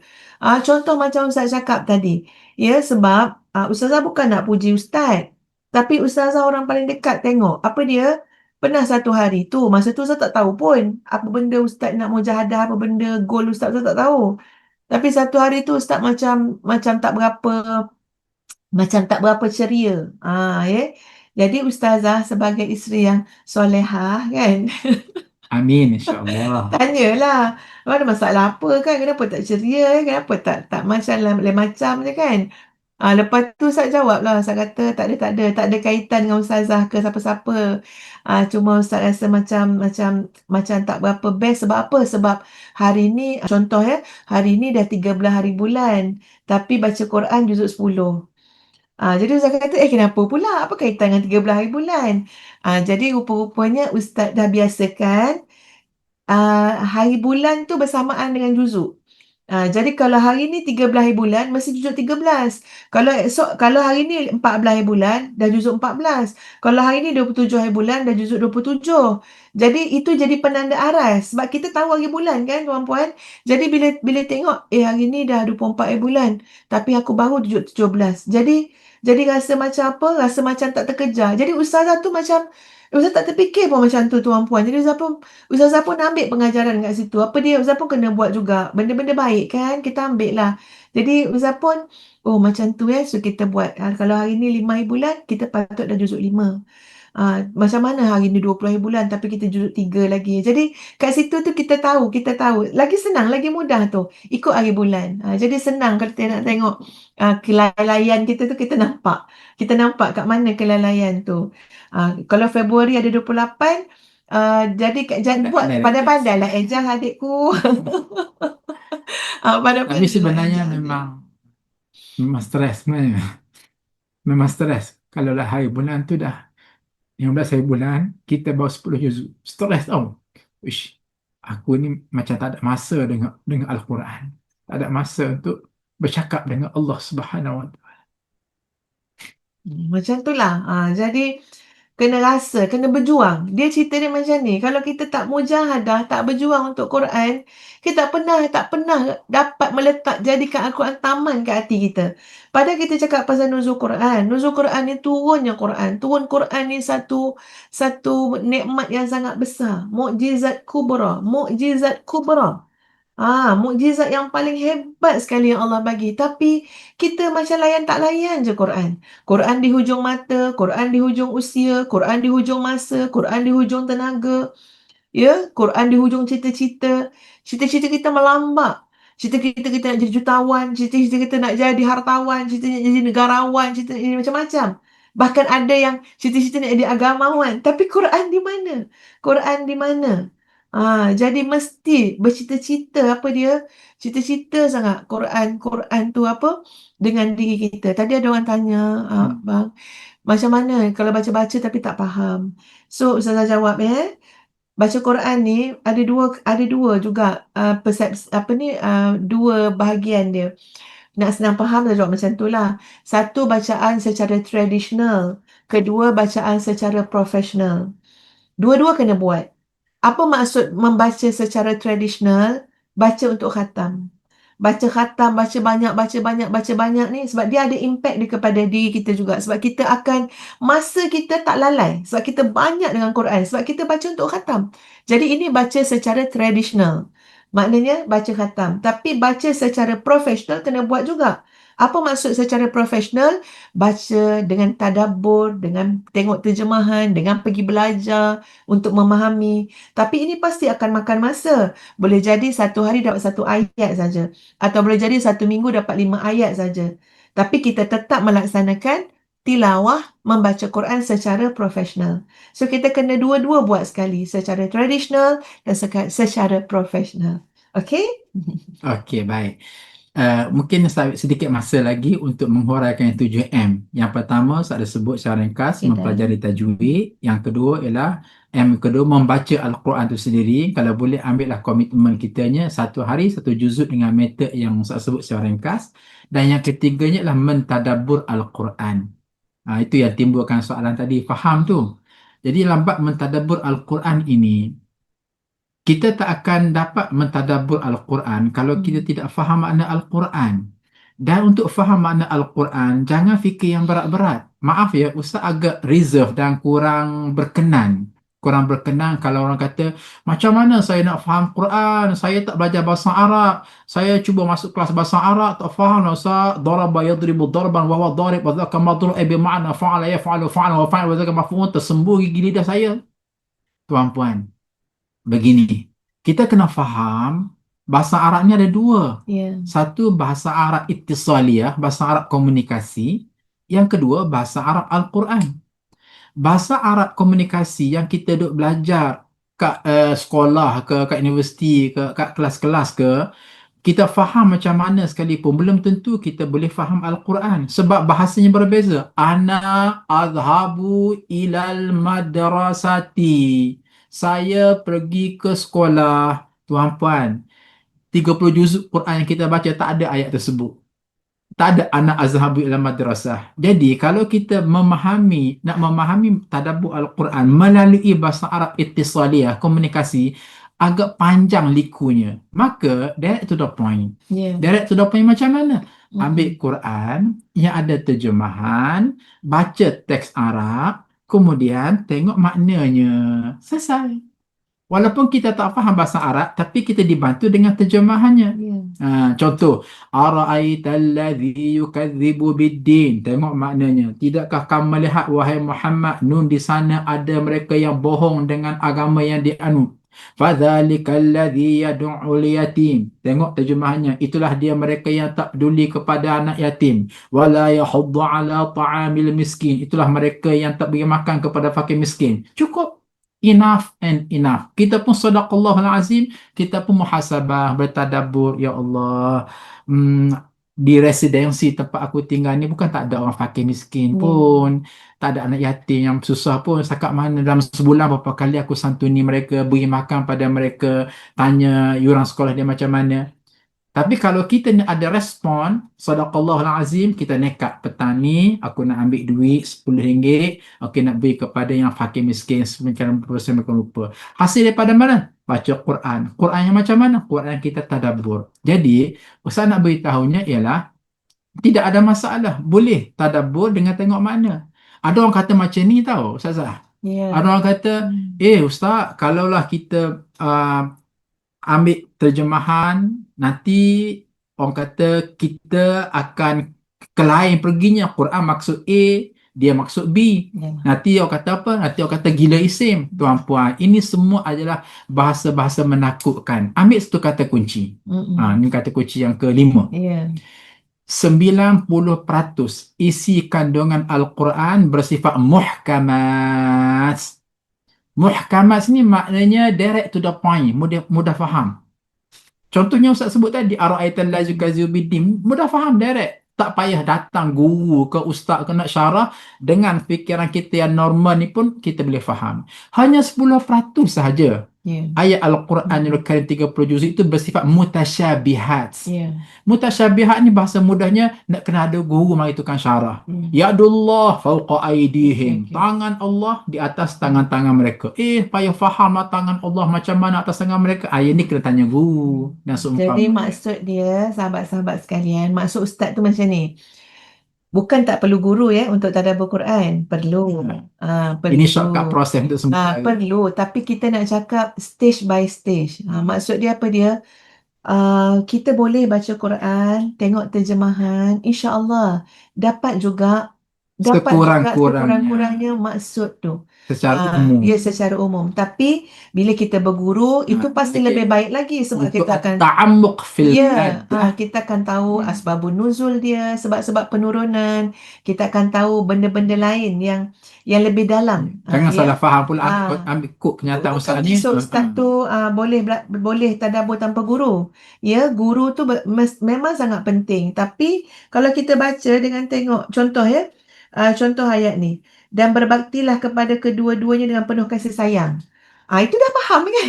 Contoh macam Ustaz cakap tadi. Ya, sebab Ustazah bukan nak puji Ustaz. Tapi Ustazah orang paling dekat tengok. Apa dia? Pernah satu hari tu. Masa tu Ustaz tak tahu pun. Apa benda Ustaz nak mujahadah. Apa benda goal Ustaz tak tahu. Tapi satu hari tu Ustaz macam tak berapa ceria. Ya. Jadi Ustazah sebagai isteri yang solehah kan, Amin, insya-Allah. tanyalah, ada masalah apa kan? Kenapa tak ceria? Kenapa tak macam lain macam je kan? Lepas tu Ustaz jawab lah. Ustaz kata tak ada kaitan dengan Ustazah ke siapa-siapa. Cuma Ustaz rasa macam tak berapa best. Sebab apa? Sebab hari ni, contoh ya, hari ni dah 13 hari bulan. Tapi baca Quran juzuk 10. Jadi Ustaz kata, kenapa pula? Apa kaitan dengan 13 hari bulan? Jadi rupa-rupanya Ustaz dah biasakan hari bulan tu bersamaan dengan juzuk. Jadi kalau hari ni 13 hari bulan, mesti juzuk 13. Kalau hari ni 14 hari bulan, dah juzuk 14. Kalau hari ni 27 hari bulan, dah juzuk 27. Jadi itu jadi penanda aras. Sebab kita tahu hari bulan kan tuan-puan. Jadi bila tengok, hari ni dah 24 hari bulan. Tapi aku baru juzuk 17. Jadi rasa macam apa? Rasa macam tak terkejar. Jadi ustazah tu macam, ustazah tak terfikir pun macam tu tuan-puan. Jadi ustazah pun ambil pengajaran kat situ. Apa dia? Ustazah pun kena buat juga. Benda-benda baik kan? Kita ambil lah. Jadi ustazah pun, macam tu So kita buat. Kalau hari ni 5 hari bulan, kita patut dah juzuk 5. Macam mana hari ni 20 hari bulan tapi kita juzuk 3 lagi. Jadi kat situ tu kita tahu. Lagi senang, lagi mudah tu. Ikut hari bulan. Jadi senang kalau kita nak tengok kelalaian kita tu kita nampak. Kita nampak kat mana kelalaian tu. Kalau Februari ada 28, jadi buat pandai-pandai lah ejah adikku. Pandai-pandai Tapi lah sebenarnya ejah adik. memang stres sebenarnya. memang stres. Kalau dah hari bulan tu dah 15 hari bulan, kita bawa 10 juzuk. Stres tau. Ish, aku ni macam tak ada masa dengan Al-Quran. Tak ada masa untuk bercakap dengan Allah Subhanahu Wa Taala. Macam tu lah. Jadi kena rasa, kena berjuang. Dia cerita dia macam ni. Kalau kita tak mujahadah, tak berjuang untuk Quran, kita tak pernah dapat meletak, jadikan Al-Quran taman kat hati kita. Padahal kita cakap pasal nuzul Quran. Nuzul Quran ni turunnya Quran. Turun Quran ni satu nikmat yang sangat besar. Mukjizat kubra. Mukjizat kubra. Mukjizat yang paling hebat sekali yang Allah bagi. Tapi kita macam layan tak layan je Quran. Quran di hujung mata, Quran di hujung usia, Quran di hujung masa, Quran di hujung tenaga. Ya, Quran di hujung cita-cita. Cita-cita kita melambak. Cita-cita kita nak jadi jutawan, cita-cita kita nak jadi hartawan, cita-cita nak jadi negarawan, cita-cita nak jadi macam-macam. Bahkan ada yang cita-cita nak jadi agamawan. Tapi Quran di mana? Quran di mana? Jadi mesti bercita-cita apa dia? Cita-cita sangat Quran tu apa? Dengan diri kita. Tadi ada orang tanya, bang, macam mana kalau baca-baca tapi tak faham? So Ustazah jawab baca Quran ni ada dua juga persepsi apa ni dua bahagian dia. Nak senang faham saya jawab macam tu lah. Satu bacaan secara tradisional, kedua bacaan secara profesional. Dua-dua kena buat. Apa maksud membaca secara tradisional? Baca untuk khatam. Baca khatam, baca banyak, baca banyak, baca banyak ni sebab dia ada impact dia kepada diri kita juga. Sebab kita akan, masa kita tak lalai. Sebab kita banyak dengan Quran. Sebab kita baca untuk khatam. Jadi ini baca secara tradisional. Maknanya baca khatam. Tapi baca secara profesional kena buat juga. Apa maksud secara profesional? Baca dengan tadabbur, dengan tengok terjemahan, dengan pergi belajar untuk memahami. Tapi ini pasti akan makan masa. Boleh jadi satu hari dapat satu ayat saja. Atau boleh jadi satu minggu dapat 5 ayat saja. Tapi kita tetap melaksanakan tilawah membaca Quran secara profesional. So kita kena dua-dua buat sekali. Secara tradisional dan secara profesional. Okay? Okey, baik. Mungkin sedikit masa lagi untuk menghuraikan yang 7M. Yang pertama, saya ada sebut secara ringkas, Okay, mempelajari tajwid. Yang kedua ialah M kedua, membaca Al-Quran itu sendiri. Kalau boleh ambillah komitmen kitanya, satu hari satu juzuk dengan metod yang saya sebut secara ringkas. Dan yang ketiganya ialah mentadabbur Al-Quran. Itu yang timbulkan soalan tadi, faham tu. Jadi lambat mentadabbur Al-Quran ini, kita tak akan dapat mentadabbur Al-Quran kalau kita tidak faham makna Al-Quran. Dan untuk faham makna Al-Quran, jangan fikir yang berat-berat. Maaf ya, Ustaz agak reserve dan kurang berkenan. Kurang berkenan kalau orang kata, macam mana saya nak faham Quran? Saya tak belajar bahasa Arab. Saya cuba masuk kelas bahasa Arab, tak faham lah Ustaz. Daraba yadribu darban wa huwa darib wa dhaka madru bima'na fa'ala yaf'alu fa'ala wa fa'ala wa dhaka maf'ul. Tersembur gigi lidah saya. Tuan-puan, begini, kita kena faham bahasa Arab ni ada dua. Satu bahasa Arab ittisaliyah, bahasa Arab komunikasi. Yang kedua bahasa Arab Al-Quran. Bahasa Arab komunikasi yang kita duk belajar kat sekolah ke, kat universiti ke, kat kelas-kelas ke, kita faham macam mana sekalipun, belum tentu kita boleh faham Al-Quran sebab bahasanya berbeza. Ana azhabu ilal madrasati. Saya pergi ke sekolah. Tuan-puan, 30 juzuk Quran yang kita baca tak ada ayat tersebut. Tak ada anak azhabu ila madrasah. Jadi kalau kita nak memahami tadabbur Al-Quran melalui bahasa Arab ittisaliyah, komunikasi, agak panjang likunya. Maka direct to the point. Direct to the point macam mana? Ambil Quran yang ada terjemahan, baca teks Arab, kemudian tengok maknanya. Selesai. Walaupun kita tak faham bahasa Arab, tapi kita dibantu dengan terjemahannya. Contoh, ara'aital ladzi yukadzibu biddin. Tengok maknanya. Tidakkah kamu melihat wahai Muhammad, nun di sana ada mereka yang bohong dengan agama yang dianut. Fadzalikal ladzi yad'ul yatim. Tengok terjemahannya. Itulah dia mereka yang tak peduli kepada anak yatim. Wala yahuddu ala ta'amil miskin. Itulah mereka yang tak beri makan kepada fakir miskin. Cukup. Enough and enough. Kita pun sadaqallahul azim, kita pun muhasabah, bertadabbur, ya Allah. di residensi tempat aku tinggal ni bukan tak ada orang fakir miskin Ya. pun, tak ada anak yatim yang susah pun. Setakat mana dalam sebulan berapa kali aku santuni mereka, beri makan pada mereka, tanya yuran sekolah dia macam mana. Tapi kalau kita ni ada respon, sadaqallahul azim, kita nekat petang ni, aku nak ambil duit RM10, okey nak beri kepada yang fakir miskin, sebenarnya mereka lupa. Hasil daripada mana? Baca Quran. Quran yang macam mana? Quran kita tadabbur. Jadi, Ustaz nak beritahunya ialah, tidak ada masalah. Boleh tadabbur dengan tengok makna. Ada orang kata macam ni tau, Ustazah. Ya. Ada orang kata, Ustaz, kalaulah kita ambil terjemahan, nanti orang kata kita akan ke lain perginya. Quran maksud A, dia maksud B. Ya. Nanti orang kata apa? Nanti orang kata gila isim. Tuan-puan, ini semua adalah bahasa-bahasa menakutkan. Ambil satu kata kunci. Ini kata kunci yang kelima. Ya. 90% isi kandungan Al-Quran bersifat muhkamat. Muhkamat ni maknanya direct to the point, mudah faham. Contohnya Ustaz sebut tadi, ara'aital ladzi yukazzibu biddin, mudah faham, direct. Tak payah datang guru ke ustaz ke nak syarah, dengan fikiran kita yang normal ni pun kita boleh faham. Hanya 10% sahaja. Ya. Ayat Al-Quranul Karim 30 juz itu bersifat mutasyabihat. Ya. Mutasyabihat ni bahasa mudahnya nak kena ada guru mari tukang syarah. Yadullah fawqa aydihim. Okey. Tangan Allah di atas tangan-tangan mereka. Payah fahamlah tangan Allah macam mana atas tangan mereka. Ayat ni kena tanya guru dan seumpama. Jadi maksud dia, sahabat-sahabat sekalian, maksud ustaz tu macam ni. Bukan tak perlu guru ya untuk tadabbur Quran. Perlu. Perlu. Ini shortcut proses untuk semua. Perlu. Tapi kita nak cakap stage by stage. Maksud dia apa dia? Kita boleh baca Quran, tengok terjemahan, insya-Allah dapat juga sekurang-kurangnya maksud tu. Secara umum. Ya, secara umum. Tapi bila kita berguru, itu pasti lebih baik lagi sebab Untuk kita akan ta'ammuq fil kita akan tahu asbabun nuzul dia, sebab-sebab penurunan. Kita akan tahu benda-benda lain yang lebih dalam. Jangan salah faham pula, ambil kod kenyataan ustaz ni. So ustaz tu boleh tadabbur tanpa guru. Ya, guru tu memang sangat penting. Tapi kalau kita baca dengan tengok contoh ya, contoh ayat ni, dan berbaktilah kepada kedua-duanya dengan penuh kasih sayang. Itu dah faham kan?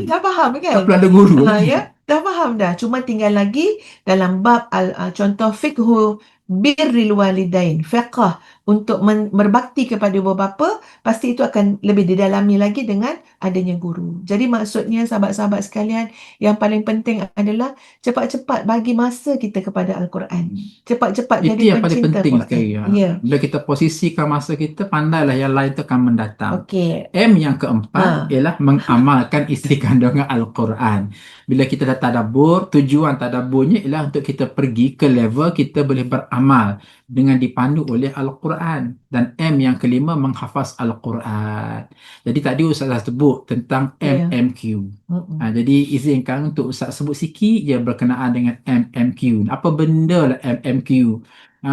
Dah faham kan? Tak perlu ada guru. Ya, dah faham dah. Cuma tinggal lagi dalam bab contoh fiqhu birril walidain, fiqh untuk berbakti kepada ibu bapa, pasti itu akan lebih didalami lagi dengan adanya guru. Jadi maksudnya sahabat-sahabat sekalian, yang paling penting adalah cepat-cepat bagi masa kita kepada Al-Quran. Cepat-cepat Itu jadi yang paling pencinta penting Quran. sekali. Ya. Bila kita posisikan masa kita, pandailah yang lain itu akan mendatang. Okey. M yang keempat ialah mengamalkan isi kandungan Al-Quran. Bila kita dah tadabbur, tujuan tadabburnya ialah untuk kita pergi ke level kita boleh beramal dengan dipandu oleh Al-Quran. Dan M yang kelima, menghafaz Al-Quran. Jadi tadi Ustaz dah sebut tentang MMQ. Jadi izinkan untuk Ustaz sebut sikit je berkenaan dengan MMQ. Apa benda lah MMQ?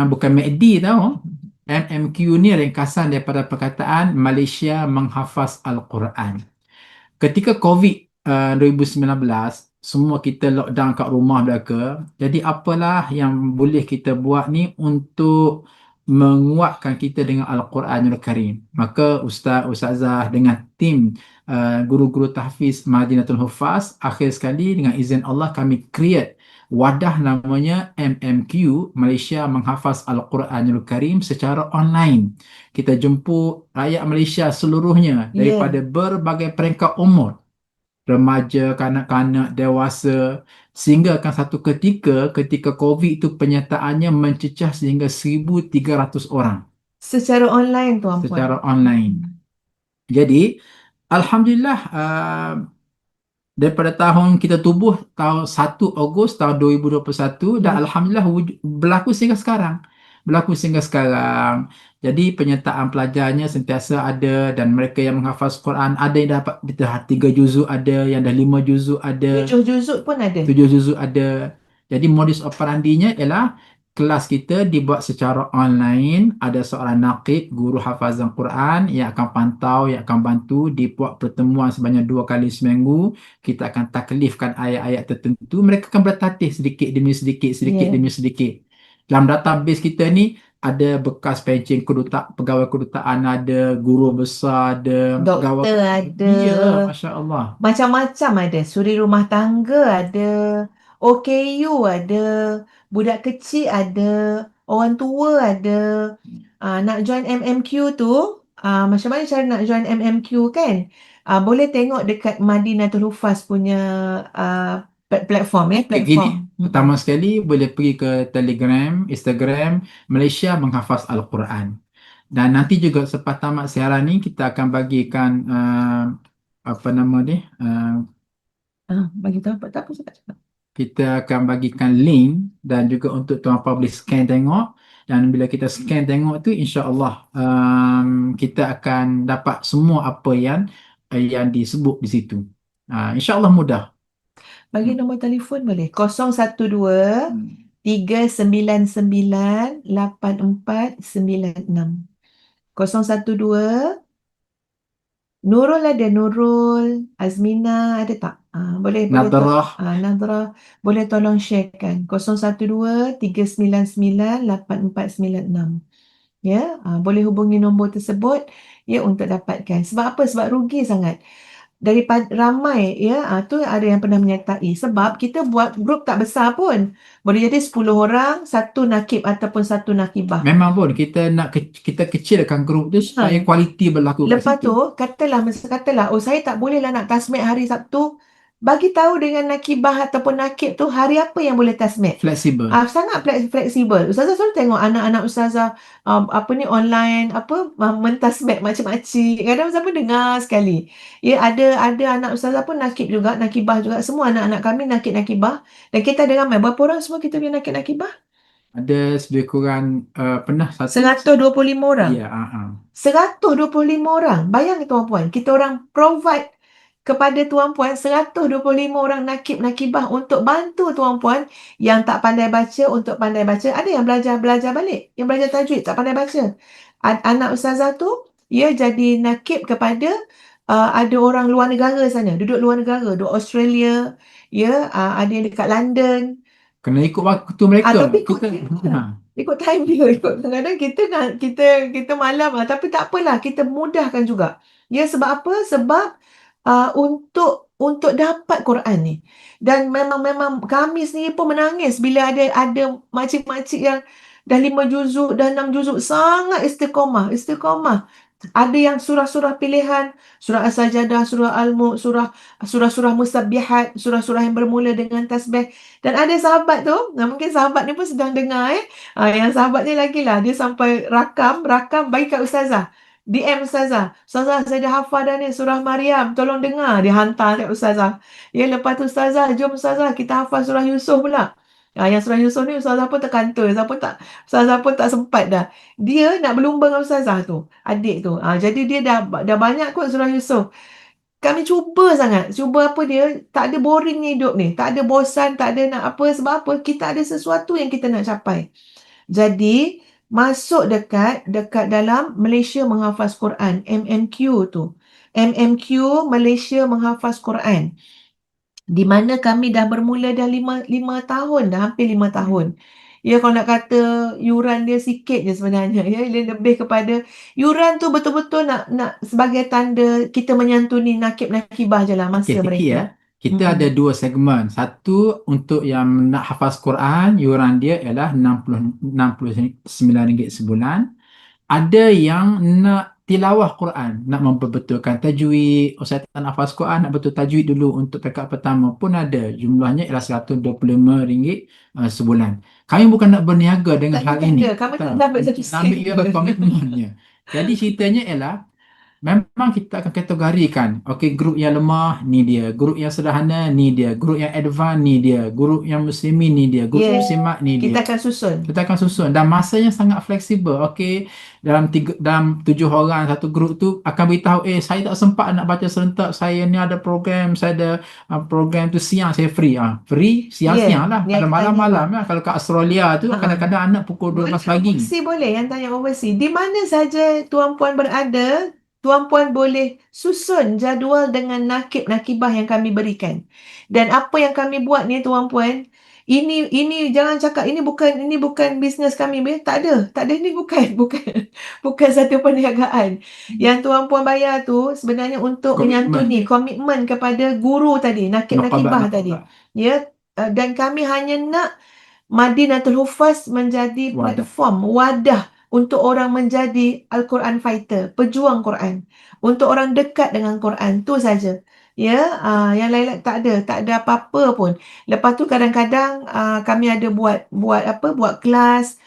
Bukan MACD tau. MMQ ni ringkasan daripada perkataan Malaysia menghafaz Al-Quran. Ketika COVID 2019, semua kita lockdown kat rumah belaka. Jadi apalah yang boleh kita buat ni untuk menguatkan kita dengan Al-Quranul Karim. Maka Ustazah dengan tim guru-guru tahfiz Madinatul Huffaz, akhir sekali dengan izin Allah kami create wadah namanya MMQ, Malaysia Menghafaz Al-Quranul Karim, secara online. Kita jemput rakyat Malaysia seluruhnya daripada berbagai peringkat umur, remaja, kanak-kanak, dewasa, sehingga akan satu ketika COVID itu penyertaannya mencecah sehingga 1,300 orang. Secara online tuan-puan. Secara online. Jadi, Alhamdulillah, daripada tahun kita tubuh tahun 1 Ogos tahun 2021 dan Alhamdulillah berlaku sehingga sekarang. Jadi penyertaan pelajarnya sentiasa ada, dan mereka yang menghafaz Quran ada yang dapat dah 3 juzuk, ada yang dah 5 juzuk, ada 7 juzuk pun ada. 7 juzuk ada. Jadi modus operandinya ialah kelas kita dibuat secara online. Ada seorang naqib, guru hafazan Quran yang akan pantau, yang akan bantu dibuat pertemuan sebanyak 2 kali seminggu. Kita akan taklifkan ayat-ayat tertentu. Mereka akan bertatih sedikit demi sedikit, sedikit Ya. demi sedikit. Dalam database kita ni ada bekas pencen pegawai kedutaan, ada guru besar, ada pegawai. Doktor ada, Ya, Masya Allah. macam-macam ada. Suri rumah tangga ada, OKU ada, budak kecil ada, orang tua ada. Nak join MMQ tu, macam mana cara nak join MMQ kan? Boleh tengok dekat Madinatul Hufaz punya platform Gini, platform. pertama sekali boleh pergi ke Telegram, Instagram, Malaysia Menghafaz Al-Quran. Dan nanti juga selepas tamat siaran ni kita akan bagikan apa nama dia? Bagi tahu tak apa cakap. Kita akan bagikan link dan juga untuk tuan boleh scan tengok. Dan bila kita scan tengok tu, insya-Allah kita akan dapat semua apa yang disebut di situ. Insya-Allah mudah. Bagi nombor telefon boleh 012 399 8496. 012 Nurul ada, Nurul, Azmina ada tak? Boleh Nadrah. Nadra boleh tolong sharekan 012 399 8496. Ya, boleh hubungi nombor tersebut ya untuk dapatkan. Sebab apa? Sebab rugi sangat. Daripada ramai ya, tu ada yang pernah menyertai. Sebab kita buat grup tak besar pun. Boleh jadi 10 orang, satu nakib ataupun satu nakibah. Memang pun kita kecilkan grup tu supaya kualiti berlaku kat Lepas situ. tu, katalah, oh saya tak bolehlah nak tasmid hari Sabtu. Bagi tahu dengan nakibah ataupun nakib tu hari apa yang boleh tasmid. Fleksibel. Sangat fleksibel. Ustazah selalu tengok anak-anak ustazah online mentasmid makcik-makcik. Kadang ustazah pun dengar sekali. Ya, ada anak ustazah pun nakib juga, nakibah juga. Semua anak-anak kami nakib-nakibah. Dan kita ada ramai. Berapa orang semua kita punya nakib-nakibah? Ada lebih kurang pernah 125 orang. Ya, 125 orang. Bayangkan tuan-puan, kita orang provide kepada tuan-puan 125 orang nakib-nakibah untuk bantu tuan-puan yang tak pandai baca untuk pandai baca. Ada yang belajar balik, yang belajar tajwid tak pandai baca. Anak ustazah tu ia jadi nakib kepada ada orang luar negara sana, duduk luar negara, duduk Australia, ya, ada yang dekat London. kena ikut waktu mereka. Tapi ikut time dia, kadang-kadang kita malam tapi tak apalah, kita mudahkan juga. Ya, sebab apa? Sebab untuk dapat Quran ni. Dan memang kami sendiri pun menangis bila ada makcik-makcik yang dah 5 juzuk, dah 6 juzuk, sangat istiqamah. Ada yang surah-surah pilihan, surah As-Sajadah, surah Al-Mulk, surah-surah Musabbihat, surah-surah yang bermula dengan tasbih. Dan ada sahabat tu, mungkin sahabat ni pun sedang dengar yang sahabat ni lagi lah, dia sampai rakam bagi kat ustazah. DM ustazah, saya dah hafal dah ni surah Maryam, tolong dengar. Dia hantar kat ustazah. Ya, lepas tu ustazah, jom ustazah kita hafal surah Yusuf pula. Yang surah Yusuf ni ustazah pun terkantul, ustazah pun tak sempat dah. Dia nak berlumba dengan ustazah tu, adik tu. Jadi dia dah banyak kot surah Yusuf. Kami cuba sangat. Cuba apa dia, tak ada boring hidup ni. Tak ada bosan, tak ada nak apa. Sebab apa? Kita ada sesuatu yang kita nak capai. Jadi, masuk dekat dalam Malaysia Menghafaz Quran, MMQ tu. MMQ Malaysia Menghafaz Quran. Di mana kami dah bermula dah 5 tahun, dah hampir 5 tahun. Ya, kalau nak kata yuran dia sikit je sebenarnya. Ya, dia lebih kepada yuran tu betul-betul nak sebagai tanda kita menyantuni nakib-nakibah je lah masa mereka. Kita ada 2 segmen. Satu untuk yang nak hafaz Quran, yuran dia ialah RM69 sebulan. Ada yang nak tilawah Quran, nak memperbetulkan tajwid. Saya tak nak hafaz Quran, nak betul tajwid dulu untuk peringkat pertama pun ada. Jumlahnya ialah RM125 sebulan. Kami bukan nak berniaga dengan hal ini. Kami tak dapat satu sen. Ambil komitmennya. Jadi ceritanya ialah memang kita akan kategorikan. Okey, grup yang lemah ni dia, grup yang sederhana ni dia, grup yang advance ni dia, grup yang muslimin ni dia, grup Yes, muslimat ni dia. kita akan susun. Kita akan susun dan masanya sangat fleksibel. Okey, dalam 7 orang satu grup tu akan beritahu, saya tak sempat nak baca serentak, saya ni ada program, saya ada program tu siang saya free. Free siang-siang lah. Ni Kalau yang malam-malam tanya. lah. Kalau kat Australia tu Ha. kadang-kadang anak pukul 12 pagi. Overseas boleh, yang tanya overseas. Di mana saja Tuan Puan berada, Tuan Puan boleh susun jadual dengan nakib-nakibah yang kami berikan. Dan apa yang kami buat ni Tuan Puan, ini jangan cakap ini bukan bisnes kami, tak ada, ini bukan bukan satu perniagaan. Yang Tuan Puan bayar tu sebenarnya untuk Komitmen. menyantuni komitmen kepada guru tadi, nakib-nakibah tadi. Naqabat. Ya, dan kami hanya nak Madinatul Huffaz menjadi Wadah. platform, wadah untuk orang menjadi Al-Quran fighter, pejuang Quran. Untuk orang dekat dengan Quran, tu saja. Ya, yang lain tak ada apa-apa pun. Lepas tu kadang-kadang kami ada buat kelas,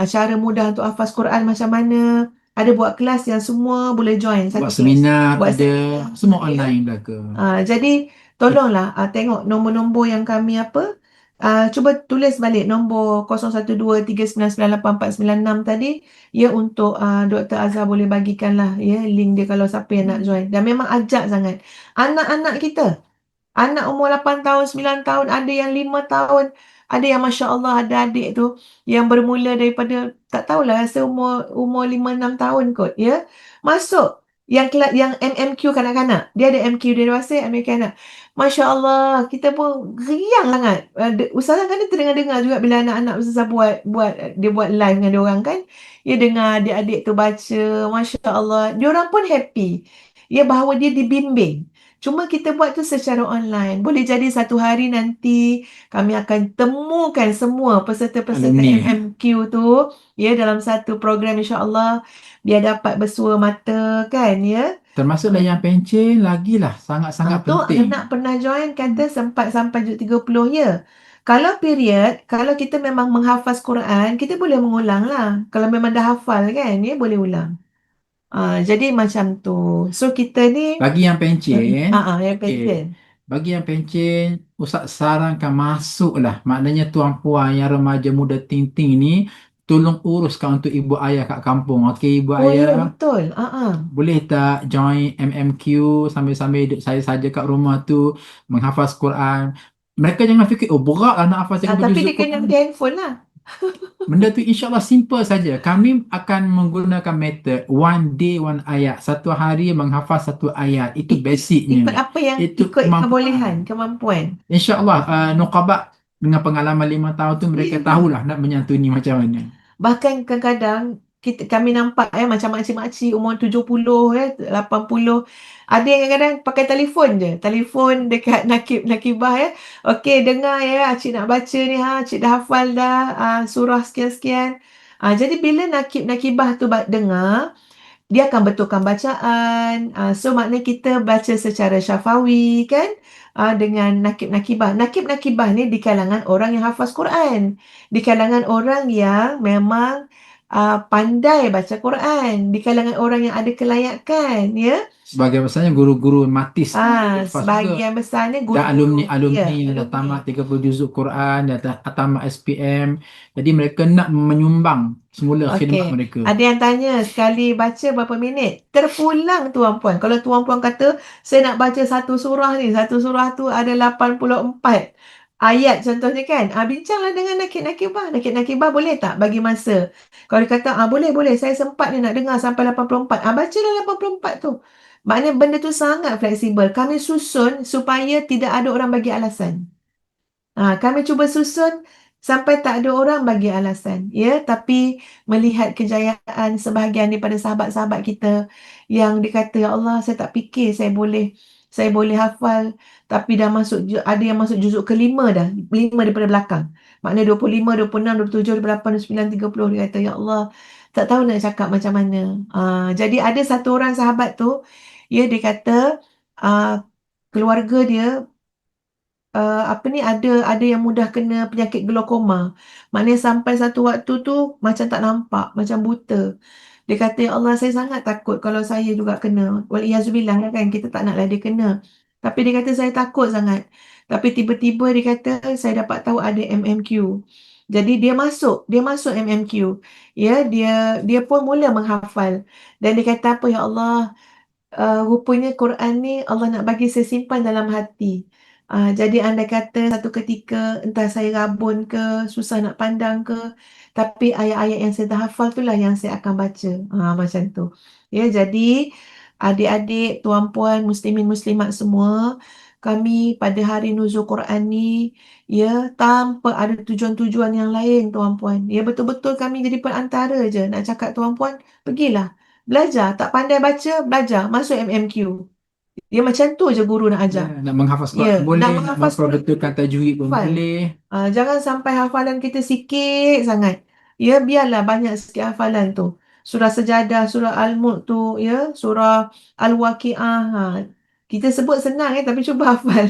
cara mudah untuk hafaz Quran macam mana. Ada buat kelas yang semua boleh join satu Buat kelas. seminar Buat ada, seminar, semua ya. online belaka. Jadi tolonglah tengok nombor-nombor yang kami cuba tulis balik nombor 0123998496 tadi ya, untuk Dr. Azhar boleh bagikanlah ya link dia kalau siapa yang nak join. Dan memang ajak sangat anak-anak kita. Anak umur 8 tahun, 9 tahun, ada yang 5 tahun, ada yang Masya Allah ada adik tu yang bermula daripada tak tahulah rasa umur 5 6 tahun kot ya. Masuk yang MMQ kanak-kanak. Dia ada MQ dia dewasa, MMQ kanak. Masya Allah, kita pun riang sangat. Ustazah kan dia terdengar-dengar juga bila anak-anak Ustazah dia buat live dengan dia orang kan. Dia dengar adik-adik tu baca, Masya Allah. Dia orang pun happy. Ya, bahawa dia dibimbing. Cuma kita buat tu secara online. Boleh jadi satu hari nanti kami akan temukan semua peserta-peserta Alumni. MMQ tu ya dalam satu program, insya-Allah biar dapat bersua mata kan ya. Termasuklah yang pencen lagilah sangat-sangat Tu penting. anak pernah join kata sempat sampai juz 30 ya. Kalau kita memang menghafaz Quran, kita boleh mengulang lah. Kalau memang dah hafal kan ya, boleh ulang. Jadi macam tu. So kita ni Bagi yang pencen, yang okey. pencen. Bagi yang pencen, Ustaz sarankan masuklah. Maknanya tuan puan yang remaja muda ting-ting ni, tolong uruskan untuk ibu ayah kat kampung. Okey, ibu Oh ya, ayah, betul. boleh tak join MMQ sambil-sambil duduk saya saja kat rumah tu menghafaz Quran. Mereka jangan fikir, berat lah nak hafaz 30 Tapi juzuk dia kena Quran. ada handphone lah. Benda tu insyaAllah simple saja. Kami akan menggunakan metod one day one ayat. Satu hari menghafaz satu ayat. Itu basicnya. Ikut apa yang Itu ikut kemampuan. kemampuan. InsyaAllah Nuqabat dengan pengalaman 5 tahun tu mereka tahulah nak menyantuni macam mana. Bahkan kadang-kadang kami nampak macam makcik-makcik umur 70 80. Ada yang kadang-kadang pakai telefon je. Telefon dekat nakibah. Okey, dengar acik nak baca ni acik dah hafal dah surah sekian-sekian. Jadi bila nakibah tu dengar, dia akan betulkan bacaan. So maknanya kita baca secara syafawi kan, dengan nakib-nakibah. Nakib-nakibah ni di kalangan orang yang hafaz Quran, di kalangan orang yang memang pandai baca Quran, di kalangan orang yang ada kelayakan ya. Sebagai besarnya guru-guru matis Sebahagian besarnya dan guru-guru alumni yang dah tamat 30 juzuk Quran, dah tamat SPM. Jadi mereka nak menyumbang semula khidmat mereka. Ada yang tanya sekali baca berapa minit? Terpulang Tuan Puan. Kalau Tuan Puan kata saya nak baca satu surah ni, satu surah tu ada 84 ayat contohnya kan. Bincanglah dengan nakib-nakibah. Nakib-nakibah boleh tak bagi masa? Kalau dia kata boleh, saya sempat ni nak dengar sampai 84. Bacalah 84 tu. Maknanya benda tu sangat fleksibel. Kami susun supaya tidak ada orang bagi alasan. Kami cuba susun sampai tak ada orang bagi alasan ya, tapi melihat kejayaan sebahagian daripada sahabat-sahabat kita yang dikata ya Allah, saya tak fikir saya boleh hafal, tapi dah ada yang masuk juzuk kelima dah, 5 daripada belakang. Maknanya 25, 26, 27, 28, 29, 30. Dia kata ya Allah, tak tahu nak cakap macam mana. Jadi ada satu orang sahabat tu dia kata keluarga dia ada yang mudah kena penyakit glaukoma. Maknanya sampai satu waktu tu macam tak nampak, macam buta. Dia kata, ya Allah, saya sangat takut kalau saya juga kena. Waliyazubillah kan, kita tak naklah dia kena. Tapi dia kata saya takut sangat. Tapi tiba-tiba dia kata saya dapat tahu ada MMQ. Jadi dia masuk MMQ. Ya, dia pun mula menghafal. Dan dia kata apa, ya Allah, rupanya Quran ni Allah nak bagi saya simpan dalam hati. Jadi andai kata satu ketika entah saya rabun ke, susah nak pandang ke, tapi ayat-ayat yang saya dah hafal itulah yang saya akan baca. Macam tu. Ya, jadi adik-adik, tuan-puan, muslimin muslimat semua, kami pada hari nuzul Quran ni, ya, tanpa ada tujuan-tujuan yang lain, tuan-puan. Ya, betul-betul kami jadi perantara je nak cakap, tuan-puan, pergilah. Belajar, tak pandai baca, belajar, masuk MMQ. Dia macam tu je guru nak Ya, ajar. nak menghafaz Ya, Quran boleh, nak nak menghafaz Quran memperbetulkan tajwid pun hafal. boleh. Jangan sampai hafalan kita sikit sangat. Ya, biarlah banyak sikit hafalan tu. Surah Sejadah, surah Al-Mulk tu, ya, surah Al-Waqiah. Kita sebut senang tapi cuba hafal.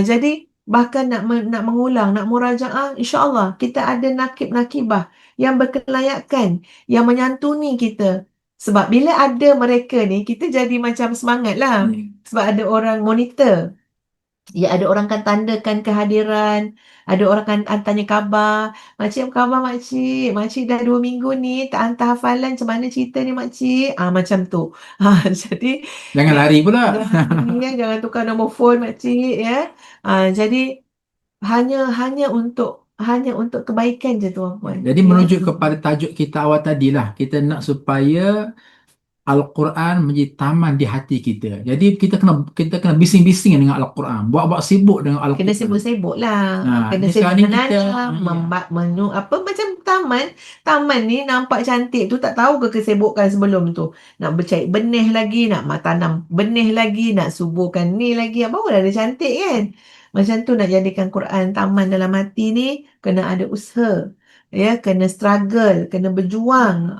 Jadi bahkan nak mengulang, nak murajaah, insya-Allah kita ada nakib-nakibah yang berkelayakan, yang menyantuni kita. Sebab bila ada mereka ni, kita jadi macam semangat lah. Sebab ada orang monitor. Ya, ada orang kan tandakan kehadiran, ada orang kan tanya khabar. Makcik, apa khabar makcik? Makcik dah 2 minggu ni tak hantar hafalan, macam mana cerita ni makcik? Macam tu. Jadi Jangan ya, lari pula. jangan jangan tukar nombor phone makcik ya. Jadi hanya hanya untuk kebaikan je, tuan-puan. Jadi Ya. merujuk kepada tajuk kita awal tadi lah. Kita nak supaya Al-Quran menjadi taman di hati kita. Jadi kita kena bising-bising dengan Al-Quran. Buat-buat sibuk dengan Kena Al-Quran. sibuk-sibuk lah. Kena Jadi sibuk sekarang ni kita menanam, menu apa macam taman. Taman ni nampak cantik tu, tak tahu ke kesibukan sebelum tu. Nak bercair benih lagi, nak tanam benih lagi, nak suburkan ni lagi. Barulah dia cantik kan. Macam tu nak jadikan Quran taman dalam hati ni, kena ada usaha. Ya, kena struggle, kena berjuang.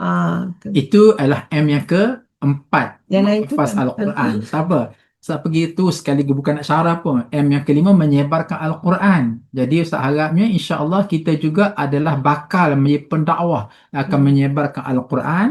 itu adalah M yang keempat. Yang lain tu Menghafaz kan. Al-Quran. Siapa? Sebab pergi tu sekaligus bukan nak syarah pun. M yang kelima menyebarkan Al-Quran. Jadi Ustaz harapnya insya-Allah kita juga adalah bakal menjadi pendakwah akan menyebarkan Al-Quran,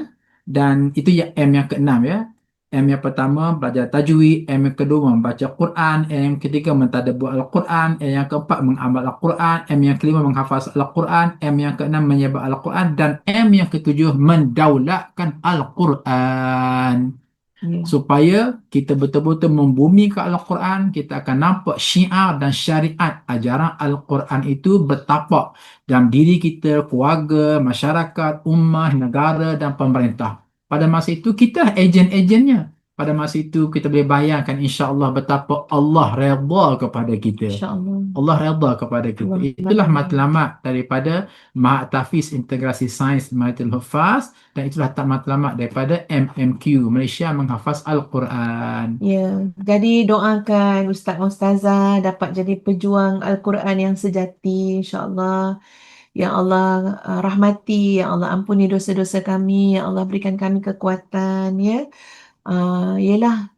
dan itu ya M yang keenam ya. M yang pertama belajar tajwid, M yang kedua membaca Quran, M yang ketiga mentadabbur Al-Quran, M yang keempat mengamal Al-Quran, M yang kelima menghafaz Al-Quran, M yang keenam menyebar Al-Quran, dan M yang ketujuh mendaulatkan Al-Quran. Ya. Supaya kita betul-betul membumikan Al-Quran, kita akan nampak syiar dan syariat ajaran Al-Quran itu bertapak dalam diri kita, keluarga, masyarakat, ummah, negara dan pemerintah. Pada masa itu kita ejen-ejennya. Pada masa itu kita boleh bayangkan insya-Allah betapa Allah redha kepada kita. InsyaAllah. Allah redha kepada kita. Allah Itulah redha. matlamat daripada Mahat Tahfiz Integrasi Sains Mahathir Hufaz, dan itulah matlamat daripada MMQ, Malaysia Menghafaz Al-Quran. Ya, jadi doakan Ustaz Ustazah dapat jadi pejuang Al-Quran yang sejati, insya-Allah. Ya Allah, rahmati, ya Allah ampuni dosa-dosa kami, ya Allah berikan kami kekuatan, ya. Yelah,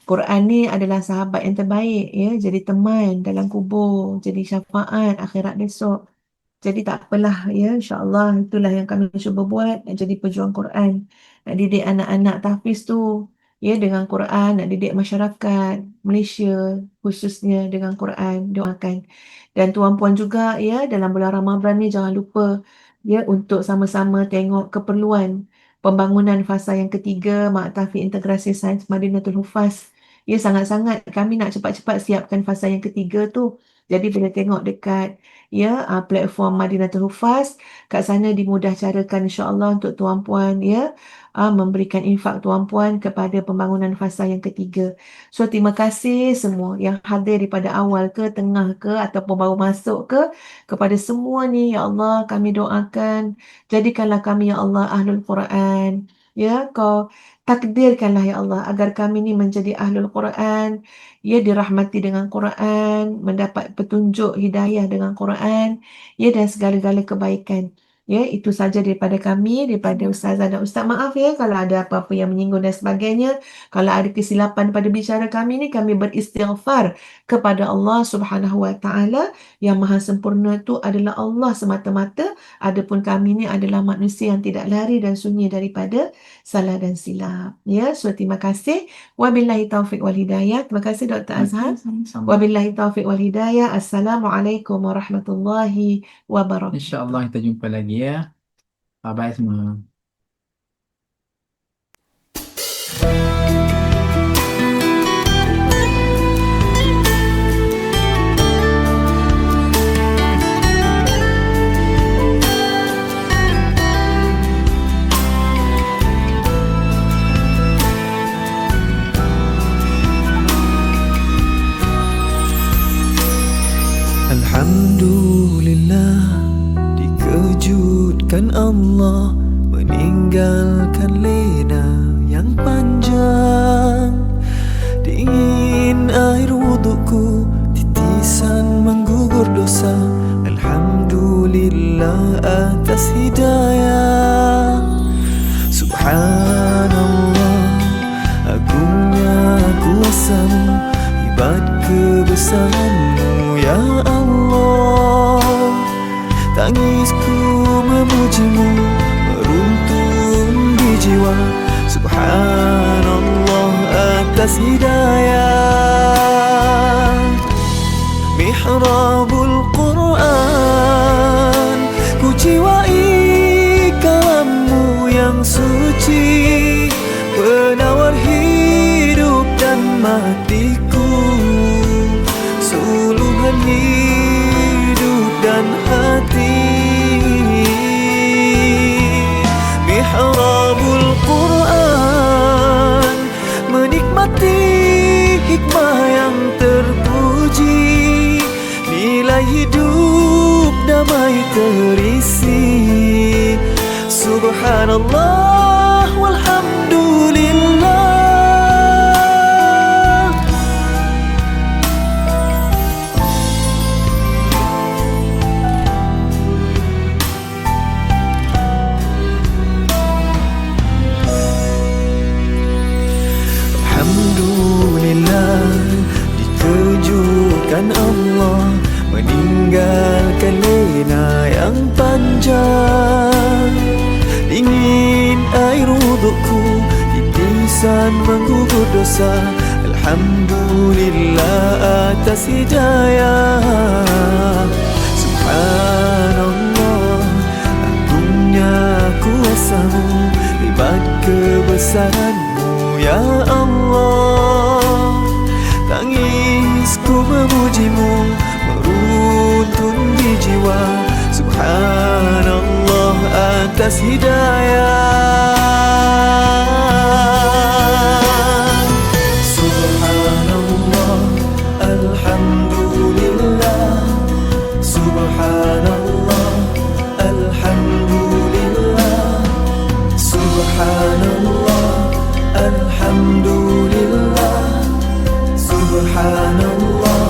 Quran ni adalah sahabat yang terbaik, ya. Jadi teman dalam kubur, jadi syafaat akhirat besok. Jadi tak apalah, ya, insya-Allah itulah yang kami cuba buat, nak jadi pejuang Quran, nak didik anak-anak tahfiz tu, ya, dengan Quran, nak didik masyarakat Malaysia khususnya dengan Quran, doakan. Dan tuan-puan juga, ya, dalam bulan Ramadan ni jangan lupa, ya, untuk sama-sama tengok keperluan pembangunan fasa yang ketiga Mak Tahfiz Integrasi Sains Madinatul Hufaz. Ya, sangat-sangat kami nak cepat-cepat siapkan fasa yang ketiga tu. Jadi bila tengok dekat platform Madinatul Hufaz, kat sana dimudah carakan insya-Allah untuk tuan-puan, ya, memberikan infak tuan-puan kepada pembangunan fasa yang ketiga. So terima kasih semua yang hadir daripada awal ke, tengah ke, ataupun baru masuk ke, kepada semua ni, ya Allah kami doakan jadikanlah kami, ya Allah, ahlul Quran. Ya, kau takdirkanlah, ya Allah, agar kami ni menjadi ahlul Quran, ya, dirahmati dengan Quran, mendapat petunjuk hidayah dengan Quran, ya, dan segala-gala kebaikan. Ya, itu saja daripada kami, daripada Ustazah dan Ustaz. Maaf ya kalau ada apa-apa yang menyinggung dan sebagainya. Kalau ada kesilapan pada bicara kami ni, kami beristighfar kepada Allah Subhanahu Wa Taala. Yang Maha Sempurna itu adalah Allah semata-mata. Adapun kami ni adalah manusia yang tidak lari dan sunyi daripada salah dan silap. Ya, so terima kasih. Wabillahi taufiq wal hidayah. Terima kasih Dr. Azhar. Sama-sama. Wabillahi taufiq wal hidayah. Assalamualaikum warahmatullahi wabarakatuh. InsyaAllah kita jumpa lagi ya. Bye-bye semua. Alhamdulillah, dikejutkan Allah meninggalkan lena yang panjang. Dingin air wudukku, titisan menggugur dosa. Alhamdulillah atas hidayah. Subhanallah, agungnya kuasamu, hebat kebesaranmu ya Allah. Tangisku memujimu, meruntun di jiwa. Subhanallah atas hidayah. Mihrabul Quran, ku jiwai kalammu yang suci, penawar hidup dan matiku, suluhan hidup dan hati. Mihrabul Quran, menikmati hikmah yang terpuji, nilai hidup damai terisi. Subhanallah walhamdulillah. Alhamdulillah, dikejutkan Allah meninggalkan lena yang panjang. Dingin air wudukku, titisan menggugur dosa. Alhamdulillah atas hidayah. Subhanallah, agungnya kuasamu, hebat kebesaranmu ya Allah. Tangisku memujimu, meruntun di jiwa. Subhanallah atas hidayah. Subhanallah, alhamdulillah. Subhanallah, alhamdulillah. Subhanallah, alhamdulillah. Subhanallah,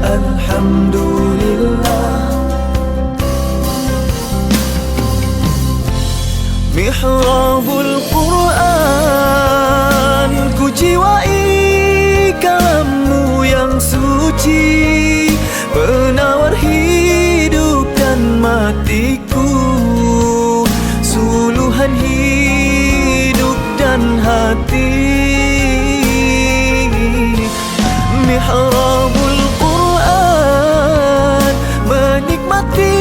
alhamdulillah. Mihrabul Quran, ku jiwai kalammu yang suci, penawar hidup dan matiku, suluhan hidup dan hati. Mihrabul Quran, menikmati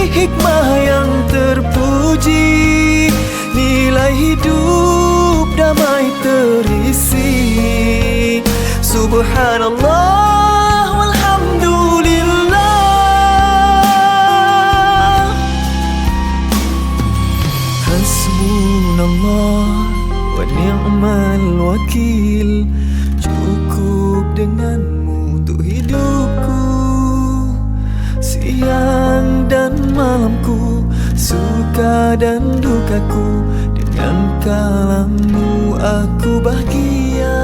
hikmah yang terpuji, nilai hidup damai terisi. Subhanallah walhamdulillah. Hasbunallah wa ni'mal wakil. Cukup denganmu untuk hidupku, siang dan malamku, suka dan dukaku. Dengan kalammu aku bahagia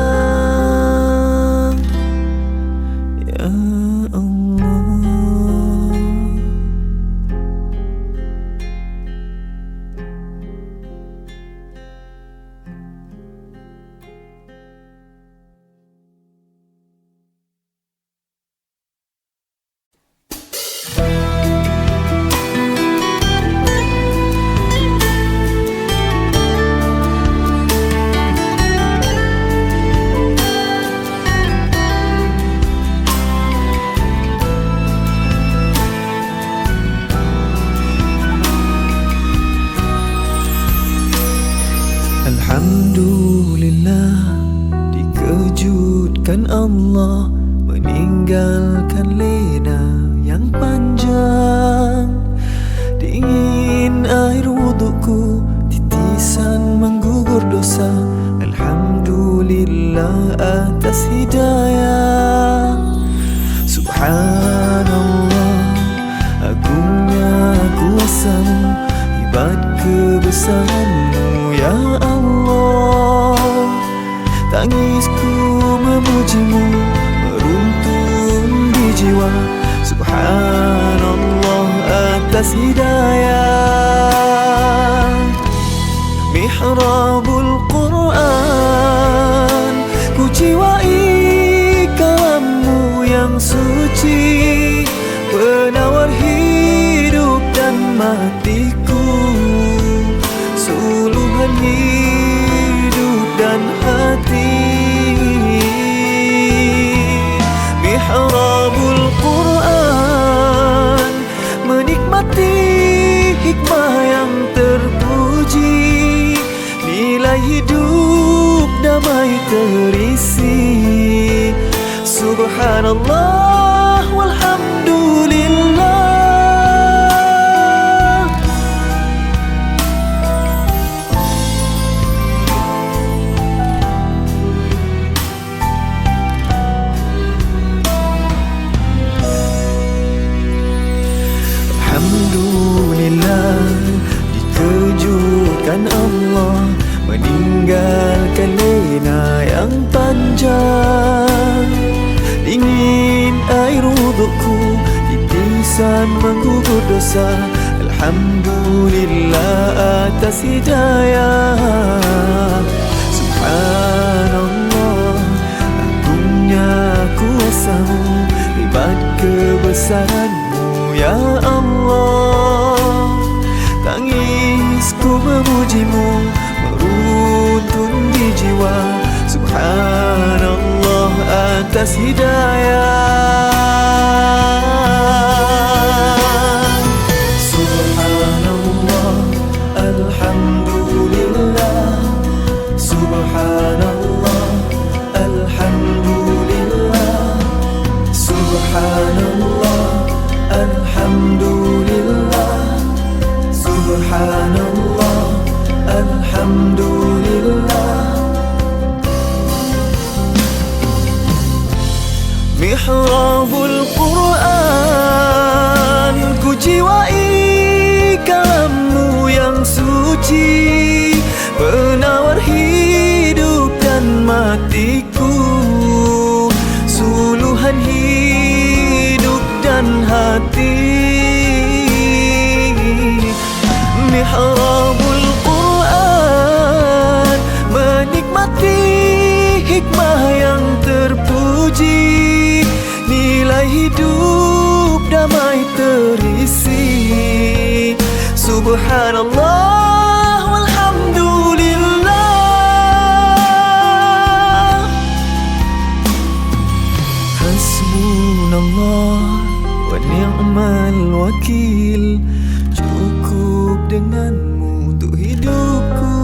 ya Allah. Kan Allah meninggalkan lena yang panjang. Dingin air wudukku, titisan menggugur dosa. Alhamdulillah atas hidayah. Subhanallah, agungnya kuasa-Mu, hebat kebesaran-Mu ya Allah. Tangisku memuji-Mu, meruntun di jiwa. Subhanallah atas hidayah. Mihrabul Quran, ku jiwai kalam-Mu yang suci, penawar hidup dan matiku, suluhan hidup dan hati. Mihrabul Quran, menikmati hikmah yang terpuji, nilai hidup damai terisi. Subhanallah walhamdulillah. Alhamdulillah, dikejutkan Allah meninggalkan lena yang panjang. Dingin air wudukku, titisan menggugur dosa. Alhamdulillah atas hidayah. Subhanallah, agungnya kuasa-Mu, hebat kebesaran-Mu ya Allah. Tangisku memuji-Mu, meruntun di jiwa. Subhanallah atas hidayah. Subhanallah, alhamdulillah. Subhanallah, alhamdulillah. Subhanallah, alhamdulillah. Subhanallah, alhamdulillah. Mihrabul Quran, ku jiwai kalam-Mu yang suci, penawar hidup dan matiku, suluhan hidup dan hati. Mihrabul Quran, menikmati hikmah yang terpuji, nilai hidup damai terisi. Subhanallah walhamdulillah. Hasbunallah wa ni'mal wakil. Cukup dengan-Mu untuk hidupku,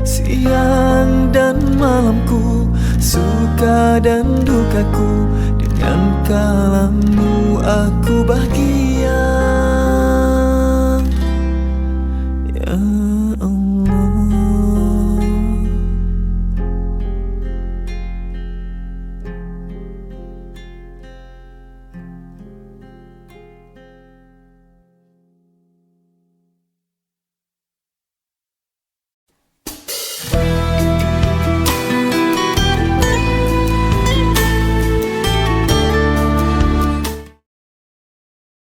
siang dan malamku, suka dan dukaku. Dengan kalam-Mu aku bahagia.